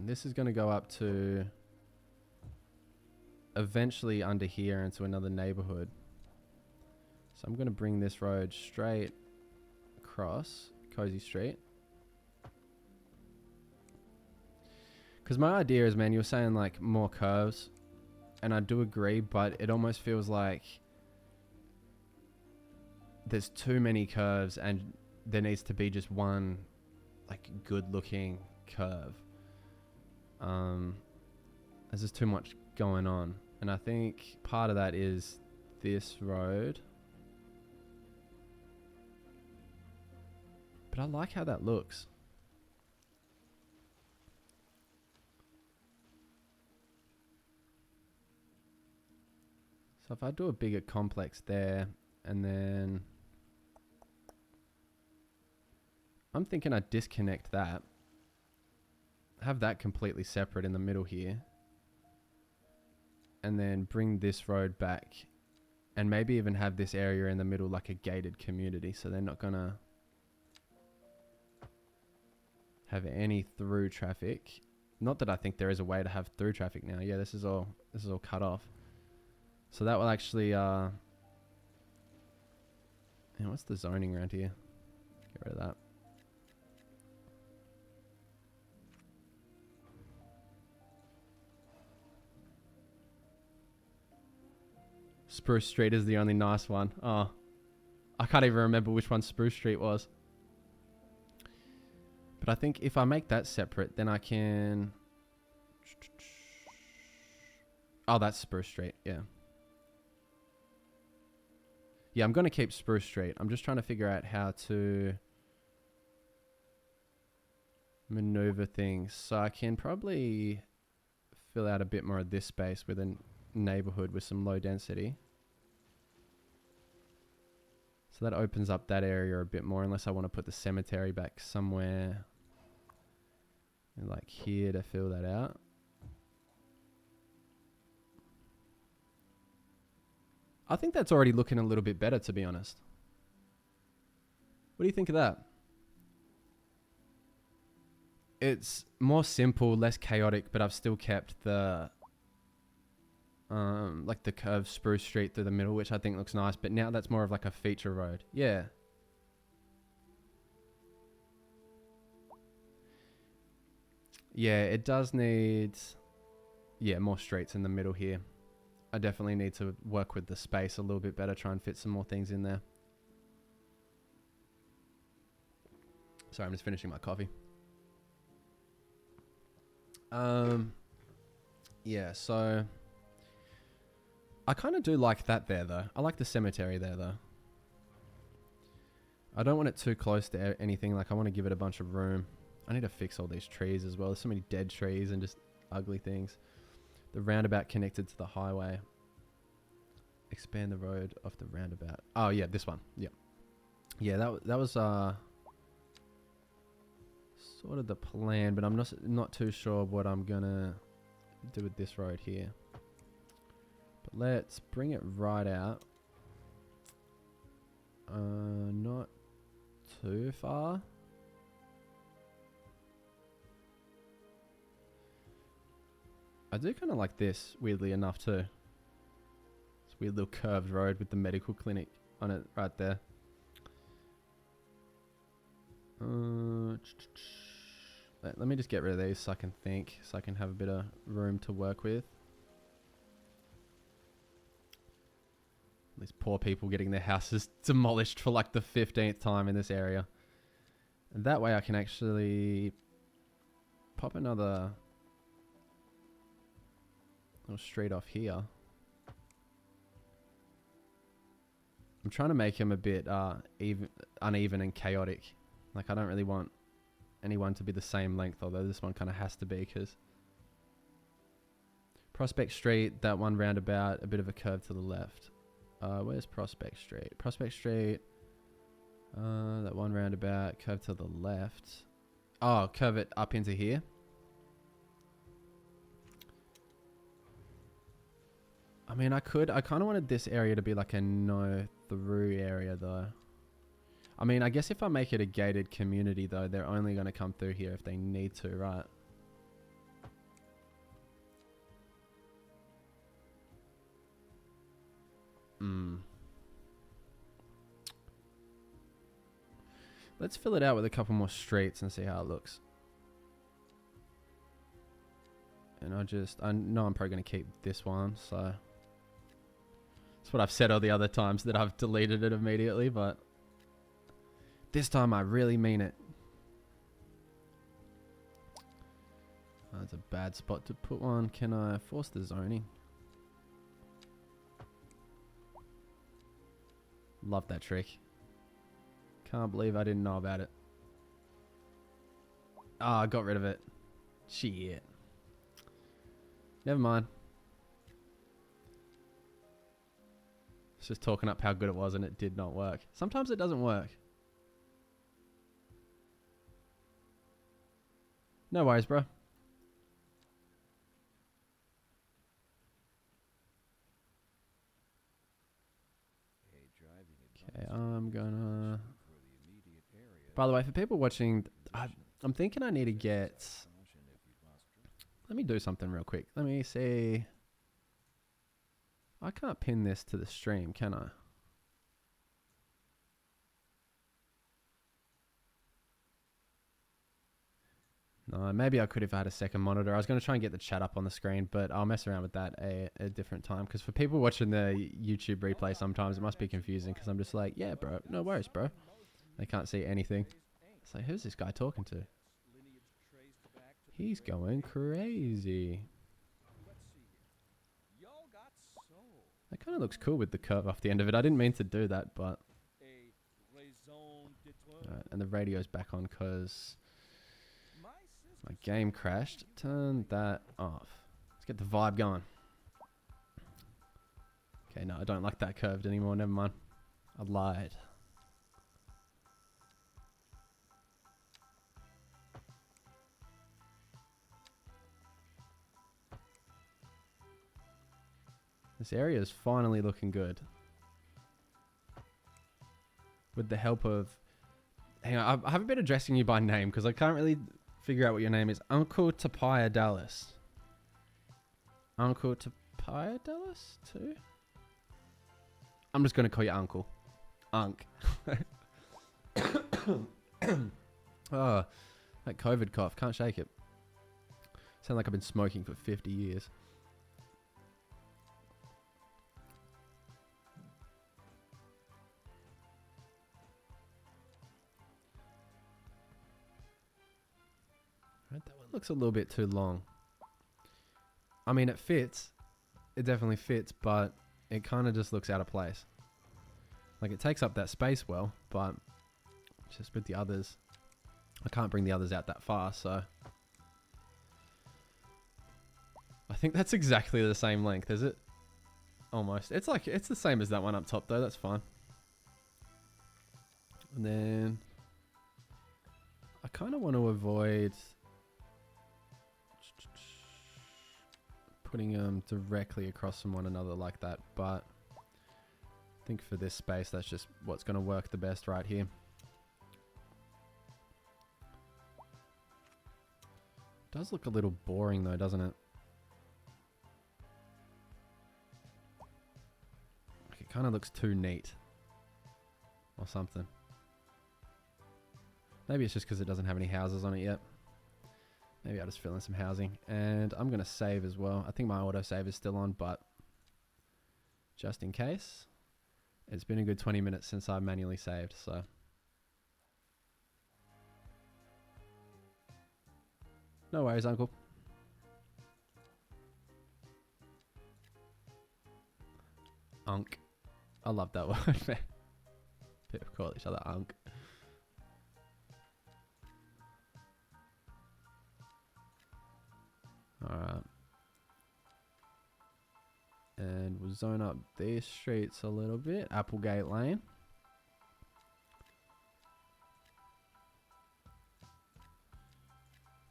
This is going to go up to eventually under here into another neighborhood. So I'm going to bring this road straight across Cozy Street. Because my idea is, man, you were saying like more curves, and I do agree, but it almost feels like there's too many curves and there needs to be just one like good looking curve. There's just too much going on, and I think part of that is this road, but I like how that looks. So if I do a bigger complex there, and then I'm thinking I disconnect that, have that completely separate in the middle here, and then bring this road back, and maybe even have this area in the middle like a gated community, so they're not gonna have any through traffic. Not that I think there is a way to have through traffic now. Yeah, this is all cut off. So that will actually yeah, what's the zoning around here? Get rid of that. Spruce Street is the only nice one. Oh, I can't even remember which one Spruce Street was. But I think if I make that separate, then I can... Oh, that's Spruce Street, yeah. Yeah, I'm going to keep Spruce Street. I'm just trying to figure out how to maneuver things. So I can probably fill out a bit more of this space with a neighborhood with some low density. So that opens up that area a bit more, unless I want to put the cemetery back somewhere like here to fill that out. I think that's already looking a little bit better, to be honest. What do you think of that? It's more simple, less chaotic, but I've still kept the like the curved spruce street through the middle, which I think looks nice, but now that's more of like a feature road. Yeah. Yeah, it does need, yeah, more streets in the middle here. I definitely need to work with the space a little bit better, try and fit some more things in there. Sorry, I'm just finishing my coffee. Yeah, so I kind of do like that there, though. I like the cemetery there, though. I don't want it too close to anything. Like, I want to give it a bunch of room. I need to fix all these trees as well. There's so many dead trees and just ugly things. The roundabout connected to the highway. Expand the road off the roundabout. Oh, yeah, this one. Yeah. Yeah, that was sort of the plan, but I'm not too sure what I'm going to do with this road here. But let's bring it right out. Not too far. I do kind of like this, weirdly enough, too. This weird little curved road with the medical clinic on it right there. Let me just get rid of these so I can think, so I can have a bit of room to work with. These poor people getting their houses demolished for like the 15th time in this area. And that way I can actually pop another little street off here. I'm trying to make him a bit uneven and chaotic. Like, I don't really want anyone to be the same length, although this one kind of has to be, because Prospect Street, that one roundabout, a bit of a curve to the left. Where's Prospect Street? Prospect Street, that one roundabout, curve to the left. Oh, curve it up into here. I mean, I kind of wanted this area to be like a no-through area, though. I mean, I guess if I make it a gated community, though, they're only going to come through here if they need to, right? Let's fill it out with a couple more streets and see how it looks. And I know I'm probably going to keep this one, so that's what I've said all the other times that I've deleted it immediately, but this time I really mean it. That's a bad spot to put one. Can I force the zoning? Love that trick. Can't believe I didn't know about it. Ah, I got rid of it. Shit. Never mind. It's just talking up how good it was and it did not work. Sometimes it doesn't work. No worries, bro. Okay, I'm gonna... By the way, for people watching, I'm thinking I need to get... Let me do something real quick. Let me see... I can't pin this to the stream, can I? No, maybe I could if I had a second monitor. I was going to try and get the chat up on the screen, but I'll mess around with that a different time. Because for people watching the YouTube replay, sometimes it must be confusing. Because I'm just like, yeah, bro, no worries, bro. They can't see anything. It's like, who's this guy talking to? He's going crazy. That kind of looks cool with the curve off the end of it. I didn't mean to do that, but... Right, and the radio's back on because my game crashed. Turn that off. Let's get the vibe going. Okay, no, I don't like that curved anymore. Never mind. I lied. This area is finally looking good. with the help of... Hang on, I haven't been addressing you by name because I can't really figure out what your name is. Uncle Tapia Dallas. Uncle Tapia Dallas too? I'm just going to call you Uncle. Unk. Oh, that COVID cough. Can't shake it. Sound like I've been smoking for 50 years. Right, that one looks a little bit too long. I mean, it fits. It definitely fits, but it kind of just looks out of place. Like, it takes up that space well, but just with the others, I can't bring the others out that far, so... I think that's exactly the same length, is it? Almost. It's like, it's the same as that one up top, though. That's fine. And then... I kind of want to avoid... putting them directly across from one another like that, but... I think for this space, that's just what's going to work the best right here. Does look a little boring though, doesn't it? Like it kind of looks too neat. Or something. Maybe it's just because it doesn't have any houses on it yet. Maybe I'll just fill in some housing. And I'm going to save as well. I think my autosave is still on, but just in case. It's been a good 20 minutes since I manually saved, so... No worries, Uncle. Unk. I love that word, man. People call each other Unk. Alright. And we'll zone up these streets a little bit. Applegate Lane.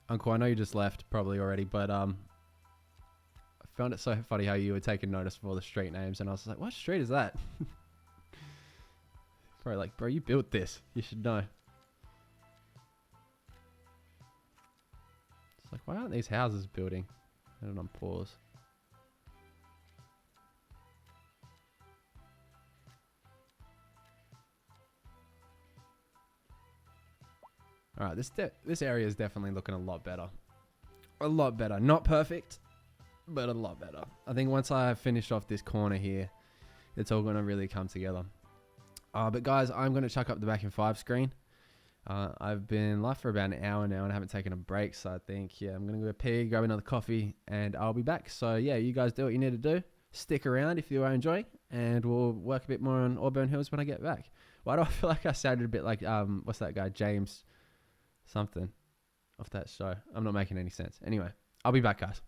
Uncle, I know you just left probably already, but I found it so funny how you were taking notice of all the street names, and I was like, what street is that? Probably like, bro, you built this. You should know. It's like, why aren't these houses building? And on pause. Alright, this area is definitely looking a lot better. A lot better. Not perfect, but a lot better. I think once I finish off this corner here, it's all going to really come together. But guys, I'm going to chuck up the back in 5 screen. I've been live for about an hour now and I haven't taken a break. So I think, yeah, I'm going to go pee, grab another coffee, and I'll be back. So yeah, you guys do what you need to do. Stick around if you are enjoying, and we'll work a bit more on Auburn Hills when I get back. Why do I feel like I sounded a bit like, what's that guy, James something off that show? I'm not making any sense. Anyway, I'll be back, guys.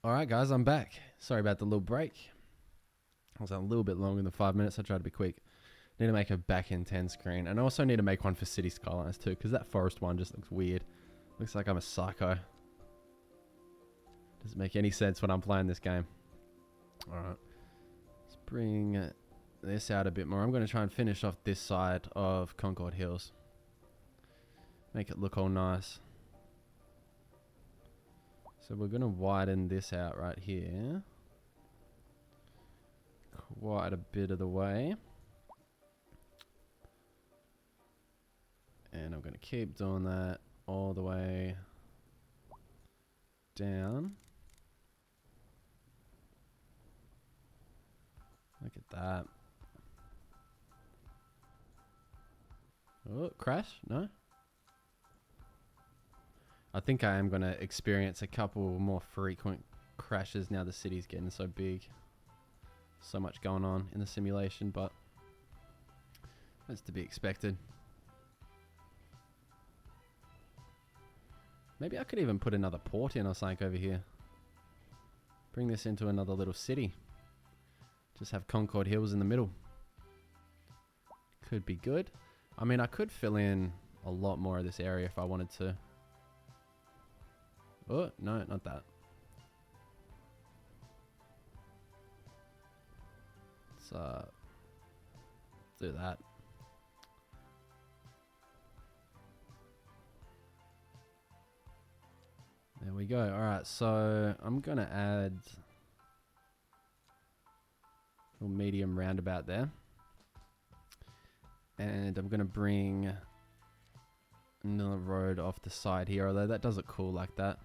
Alright guys, I'm back. Sorry about the little break. I was a little bit longer than 5 minutes. I tried to be quick. Need to make a back end 10 screen. And I also need to make one for City Skylines too, because that forest one just looks weird. Looks like I'm a psycho. Doesn't make any sense when I'm playing this game. Alright. Let's bring this out a bit more. I'm going to try and finish off this side of Concord Hills. Make it look all nice. So we're going to widen this out right here. Quite a bit of the way. And I'm going to keep doing that all the way down. Look at that. Oh, crash? No? I think I am going to experience a couple more frequent crashes now the city's getting so big. So much going on in the simulation, but that's to be expected. Maybe I could even put another port in or something over here. Bring this into another little city. Just have Concord Hills in the middle. Could be good. I mean, I could fill in a lot more of this area if I wanted to. Oh, no, not that. Let's do that. There we go. Alright, so I'm going to add a little medium roundabout there. And I'm going to bring another road off the side here, although that does look cool like that.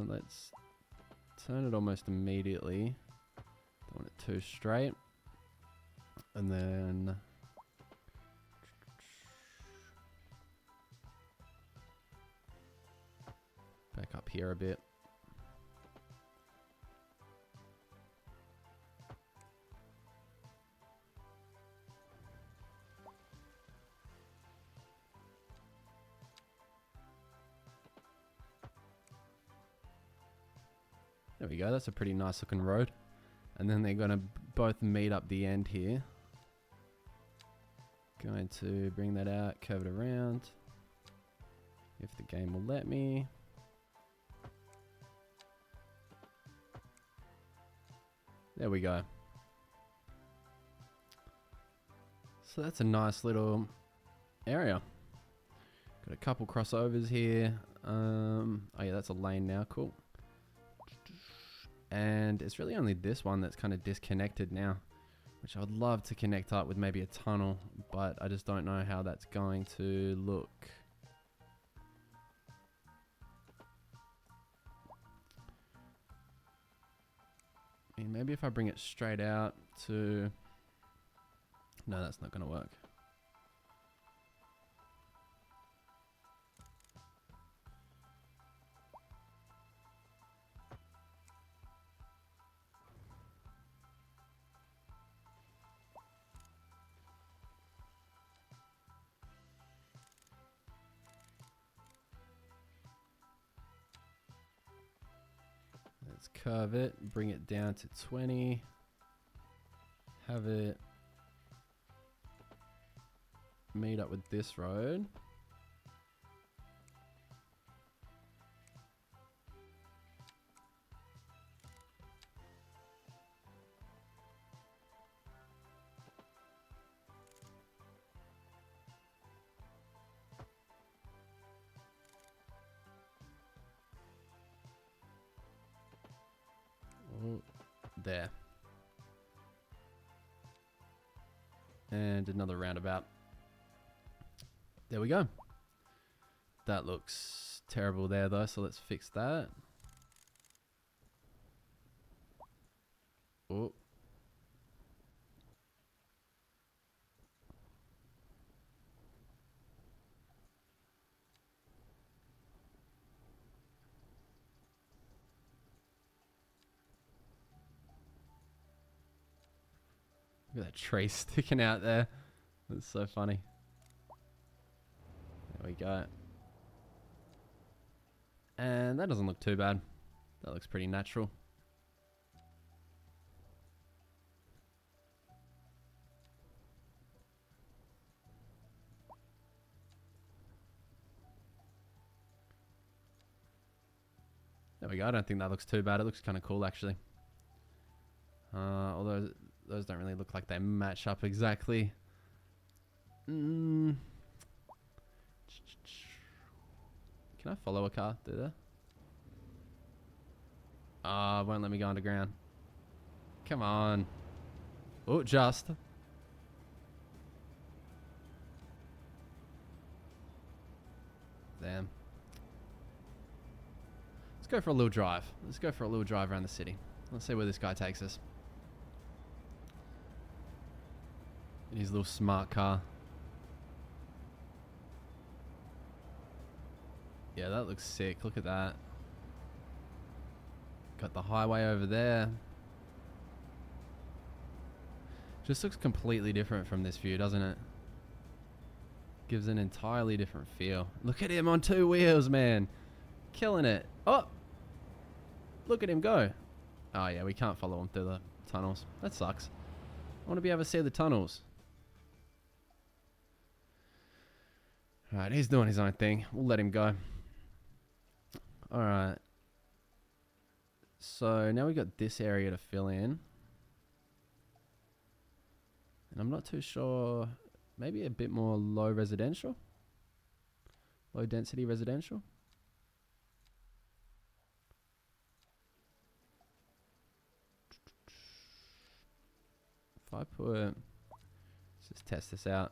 Let's turn it almost immediately. Don't want it too straight. And then back up here a bit. There we go, that's a pretty nice looking road. And then they're going to both meet up the end here. Going to bring that out, curve it around. If the game will let me. There we go. So that's a nice little area. Got a couple crossovers here. Oh yeah, that's a lane now, cool. And it's really only this one that's kind of disconnected now, which I would love to connect up with maybe a tunnel, but I just don't know how that's going to look. I mean, maybe if I bring it straight out to... No, that's not going to work. Let's curve it, bring it down to 20. Have it meet up with this road. There. And another roundabout. There we go. That looks terrible there though, so let's fix that. Oh. Look at that tree sticking out there. That's so funny. There we go. And that doesn't look too bad. That looks pretty natural. There we go. I don't think that looks too bad. It looks kind of cool, actually. Although those don't really look like they match up exactly. Can I follow a car through there? Ah, won't let me go underground. Come on. Oh, just. Damn. Let's go for a little drive. Let's go for a little drive around the city. Let's see where this guy takes us. In his little smart car. Yeah, that looks sick. Look at that. Got the highway over there. Just looks completely different from this view, doesn't it? Gives an entirely different feel. Look at him on 2 wheels, man. Killing it. Oh! Look at him go. Oh, yeah, we can't follow him through the tunnels. That sucks. I want to be able to see the tunnels. Alright, he's doing his own thing. We'll let him go. Alright. So, now we've got this area to fill in. And I'm not too sure. Maybe a bit more low residential? Low density residential? If I put... Let's just test this out.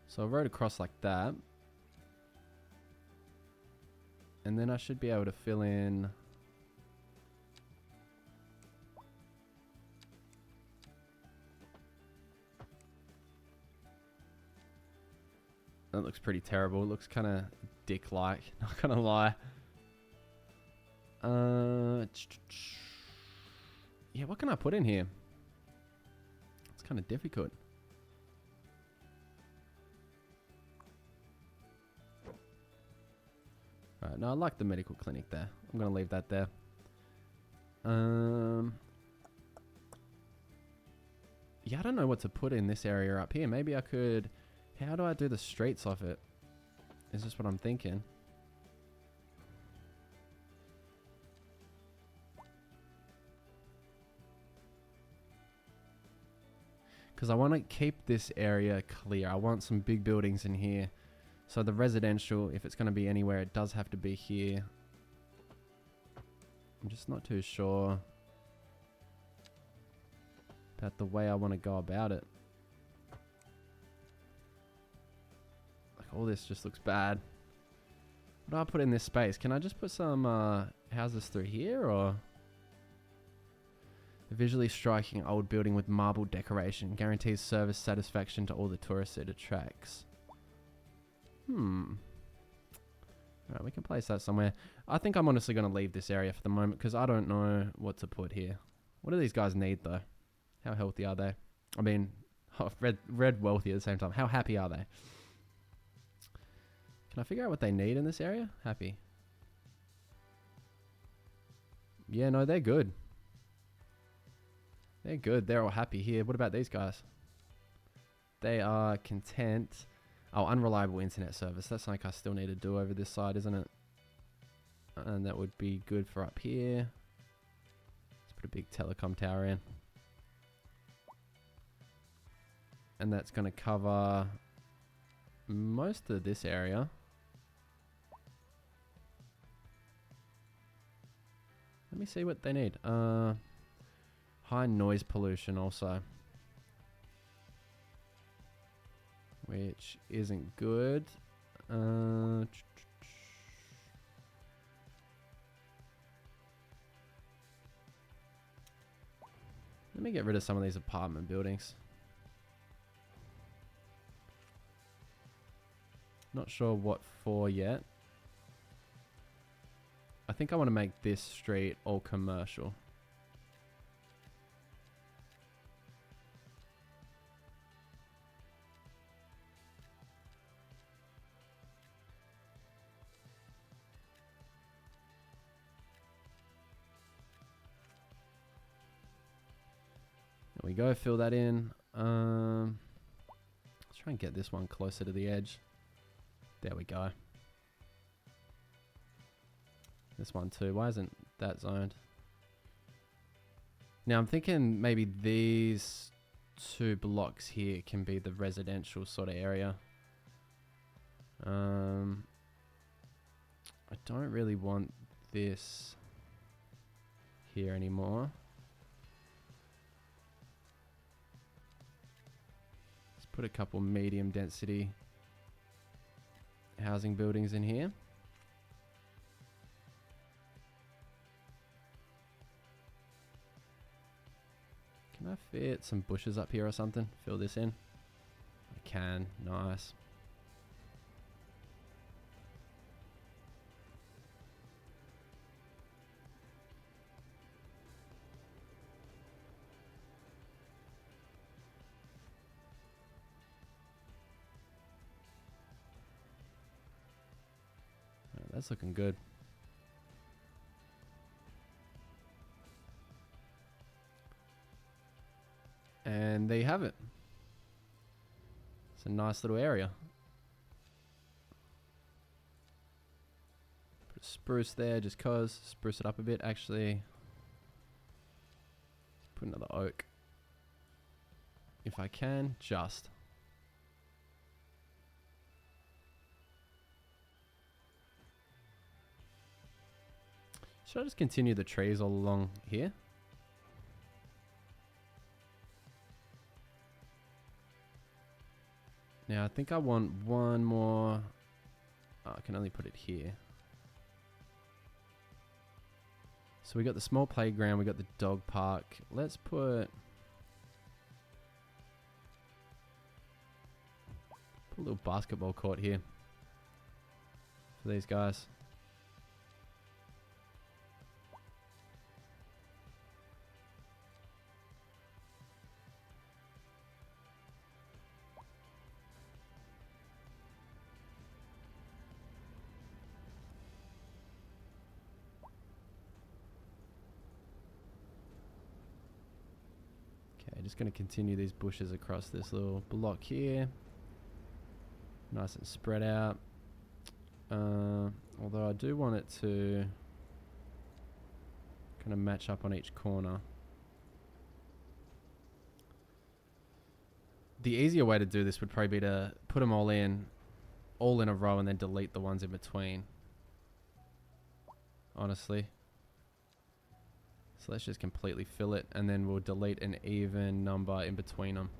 So I wrote across like that. And then I should be able to fill in... That looks pretty terrible. It looks kind of dick-like, not gonna lie. Yeah, what can I put in here? It's kind of difficult. Alright, no, I like the medical clinic there. I'm gonna leave that there. Yeah, I don't know what to put in this area up here. Maybe I could... How do I do the streets off it? Is this what I'm thinking? Because I want to keep this area clear. I want some big buildings in here. So the residential, if it's going to be anywhere, it does have to be here. I'm just not too sure about the way I want to go about it. Like, all this just looks bad. What do I put in this space? Can I just put some houses through here, or... A visually striking old building with marble decoration guarantees service satisfaction to all the tourists it attracts. Alright, we can place that somewhere. I think I'm honestly going to leave this area for the moment because I don't know what to put here. What do these guys need though? How healthy are they? I mean, red wealthy at the same time. How happy are they? Can I figure out what they need in this area? Happy. Yeah, no, they're good. They're good. They're all happy here. What about these guys? They are content. Oh, unreliable internet service. That's something I still need to do over this side, isn't it? And that would be good for up here. Let's put a big telecom tower in. And that's going to cover most of this area. Let me see what they need. High noise pollution also. Which isn't good. Let me get rid of some of these apartment buildings. Not sure what for yet. I think I want to make this street all commercial. we go, fill that in. Let's try and get this one closer to the edge. There we go. This one too. Why isn't that zoned? Now I'm thinking maybe these 2 blocks here can be the residential sort of area. I don't really want this here anymore. Let's put a couple medium density housing buildings in here. Can I fit some bushes up here or something? Fill this in? I can. Nice. That's looking good. And there you have it. It's a nice little area. Put a spruce there just cause. Spruce it up a bit. Actually, put another oak. If I can, just. Should I just continue the trees all along here? Now I think I want one more. Oh, I can only put it here. So we got the small playground, we got the dog park. Let's put a little basketball court here for these guys. Okay, just going to continue these bushes across this little block here. Nice and spread out. Although I do want it to kind of match up on each corner. The easier way to do this would probably be to put them all in a row and then delete the ones in between. Honestly. So let's just completely fill it and then we'll delete an even number in between them.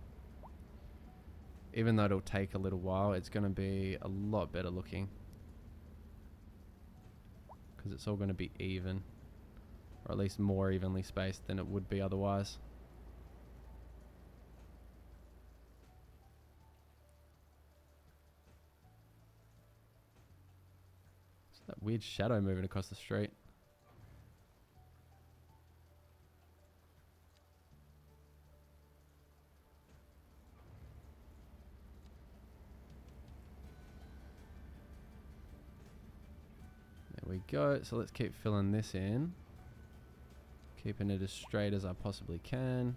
Even though it'll take a little while, it's going to be a lot better looking. Because it's all going to be even. Or at least more evenly spaced than it would be otherwise. It's that weird shadow moving across the street. There we go. So let's keep filling this in. Keeping it as straight as I possibly can.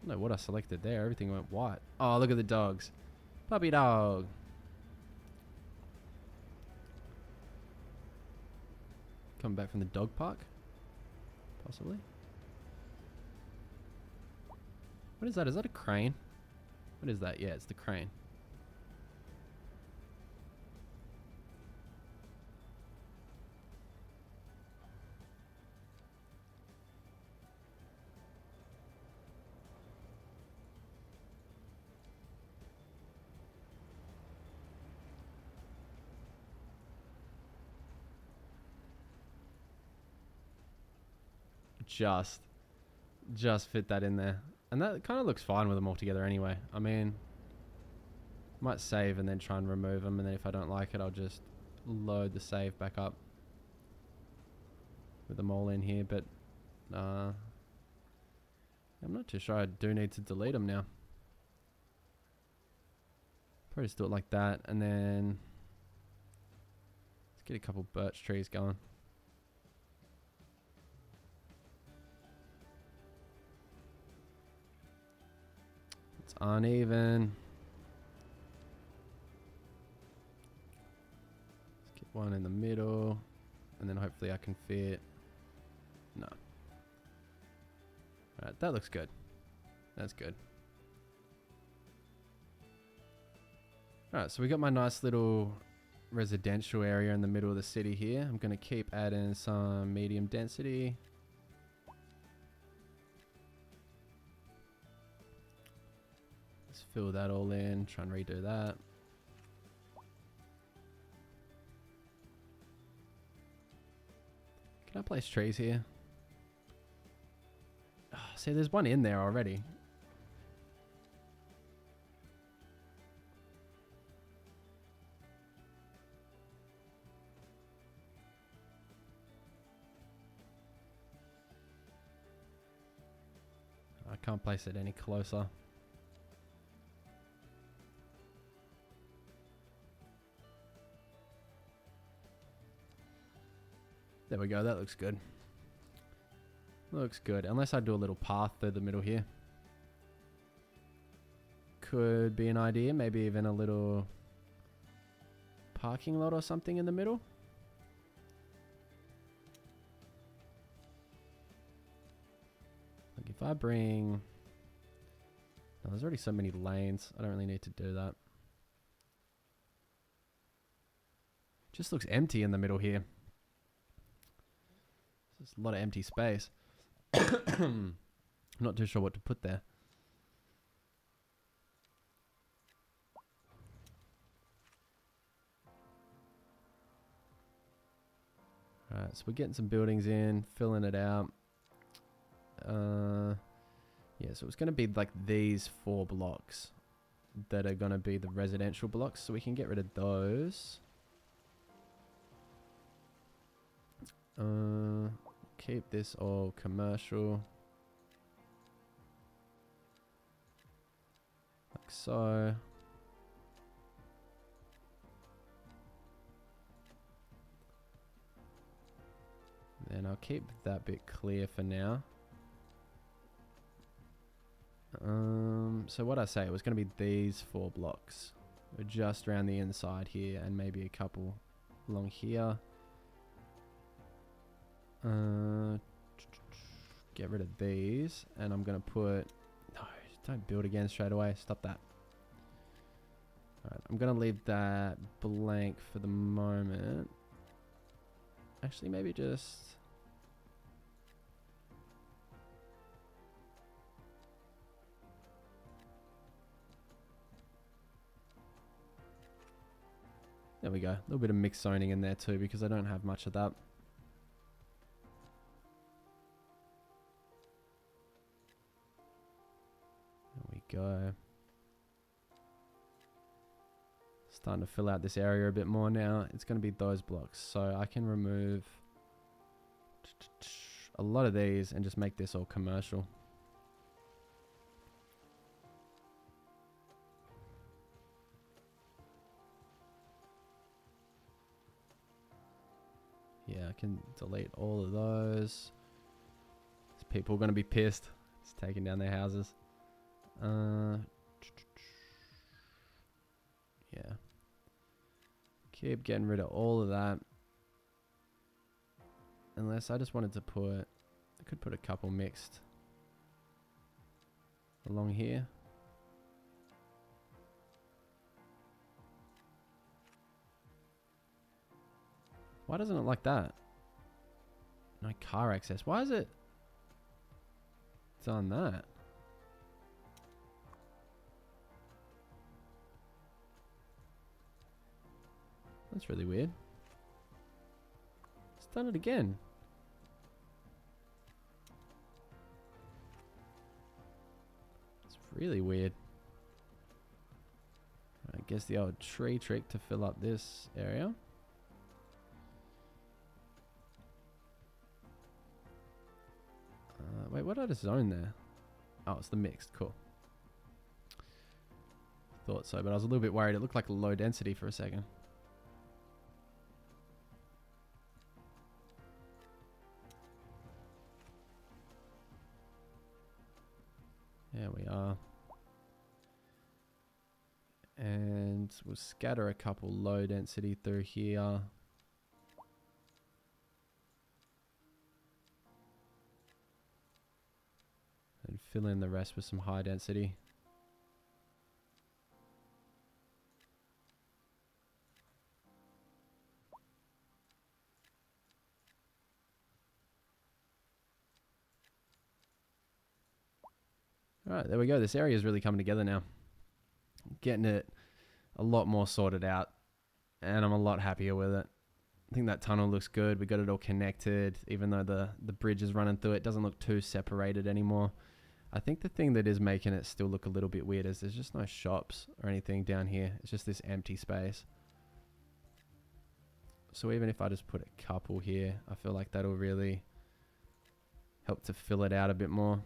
Don't know what I selected there. Everything went white. Oh, look at the dogs. Puppy dog. Coming back from the dog park? Possibly. What is that? Is that a crane? What is that? Yeah, it's the crane. Just fit that in there. And that kind of looks fine with them all together anyway. I mean, might save and then try and remove them, and then if I don't like it, I'll just load the save back up with them all in here. But I'm not too sure. I do need to delete them now. Probably just do it like that, and then let's get a couple birch trees going. uneven. Let's get one in the middle, and then hopefully I can fit. No. Alright, that looks good. That's good. Alright, so we got my nice little residential area in the middle of the city here. I'm going to keep adding some medium density. Let's fill that all in, try and redo that. Can I place trees here? Oh, see, there's one in there already. I can't place it any closer. There we go, that looks good. Looks good, unless I do a little path through the middle here. Could be an idea, maybe even a little parking lot or something in the middle. Like if I bring... No, there's already so many lanes, I don't really need to do that. Just looks empty in the middle here. There's a lot of empty space. I'm not too sure what to put there. Alright, so we're getting some buildings in, filling it out. Yeah, so it's going to be like these 4 blocks that are going to be the residential blocks, so we can get rid of those. Keep this all commercial. Like so. Then I'll keep that bit clear for now. So what I say, it was going to be these 4 blocks. Just around the inside here and maybe a couple along here. Get rid of these, and I'm gonna put... No, don't build again straight away. Stop that. Alright, I'm gonna leave that blank for the moment. Actually, maybe just... There we go. A little bit of mixed zoning in there too, because I don't have much of that. Go. Starting to fill out this area a bit more now. It's going to be those blocks, so I can remove a lot of these and just make this all commercial. Yeah, I can delete all of those. These people are going to be pissed. It's taking down their houses. Yeah. Keep getting rid of all of that. Unless I just wanted to put... I could put a couple mixed along here. Why doesn't it like that? No car access. Why is it done that? That's really weird. It's done it again. It's really weird. I guess the old tree trick to fill up this area. Wait, what did I just zone there? Oh, it's the mixed. Cool. Thought so, but I was a little bit worried. It looked like low density for a second. There we are. And we'll scatter a couple low density through here. And fill in the rest with some high density. Alright, there we go. This area is really coming together now. Getting it a lot more sorted out. And I'm a lot happier with it. I think that tunnel looks good. We got it all connected. Even though the bridge is running through it, doesn't look too separated anymore. I think the thing that is making it still look a little bit weird is there's just no shops or anything down here. It's just this empty space. So even if I just put a couple here, I feel like that'll really help to fill it out a bit more.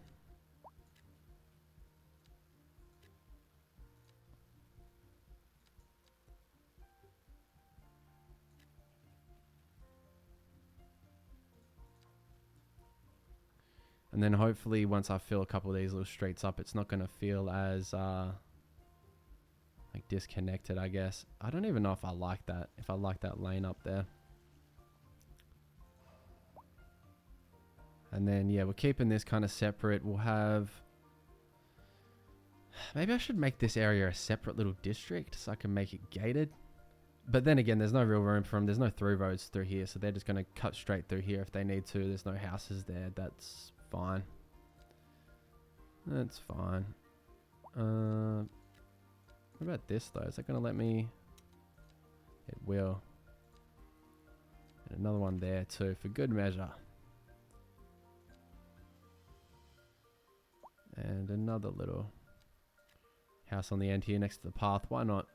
And then hopefully once I fill a couple of these little streets up, it's not going to feel as like disconnected, I guess. I don't even know if I like that, lane up there. And then, yeah, we're keeping this kind of separate. We'll have... Maybe I should make this area a separate little district so I can make it gated. But then again, there's no real room for them. There's no through roads through here, so they're just going to cut straight through here if they need to. There's no houses there. That's fine. That's fine. What about this though? Is that going to let me? It will. And another one there too, for good measure. And another little house on the end here next to the path. Why not?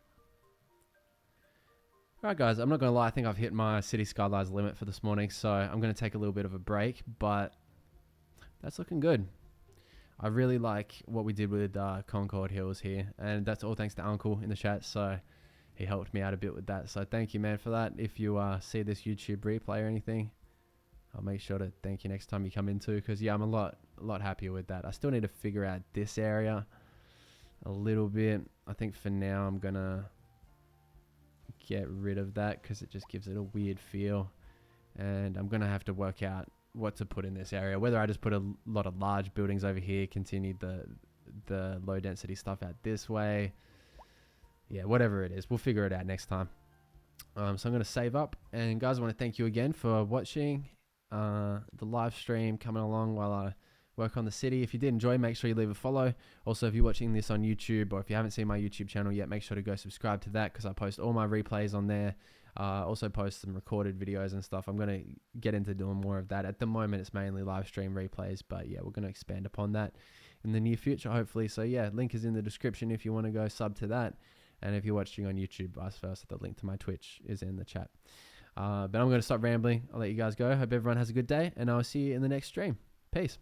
Alright guys, I'm not going to lie. I think I've hit my City Skylines limit for this morning. So I'm going to take a little bit of a break. But that's looking good. I really like what we did with Concord Hills here. And that's all thanks to Uncle in the chat. So he helped me out a bit with that. So thank you, man, for that. If you see this YouTube replay or anything, I'll make sure to thank you next time you come in too. Because, yeah, I'm a lot happier with that. I still need to figure out this area a little bit. I think for now I'm going to get rid of that because it just gives it a weird feel. And I'm going to have to work out what to put in this area. Whether I just put a lot of large buildings over here, continue the low density stuff out this way. Yeah, whatever it is. We'll figure it out next time. So I'm going to save up. And guys, I want to thank you again for watching the live stream, coming along while I work on the city. If you did enjoy, make sure you leave a follow. Also, if you're watching this on YouTube or if you haven't seen my YouTube channel yet, make sure to go subscribe to that because I post all my replays on there. Also post some recorded videos and stuff. I'm going to get into doing more of that. At the moment, it's mainly live stream replays, but yeah, we're going to expand upon that in the near future, hopefully. So yeah, link is in the description if you want to go sub to that. And if you're watching on YouTube, vice versa, the link to my Twitch is in the chat. But I'm going to stop rambling. I'll let you guys go. Hope everyone has a good day, and I'll see you in the next stream. Peace.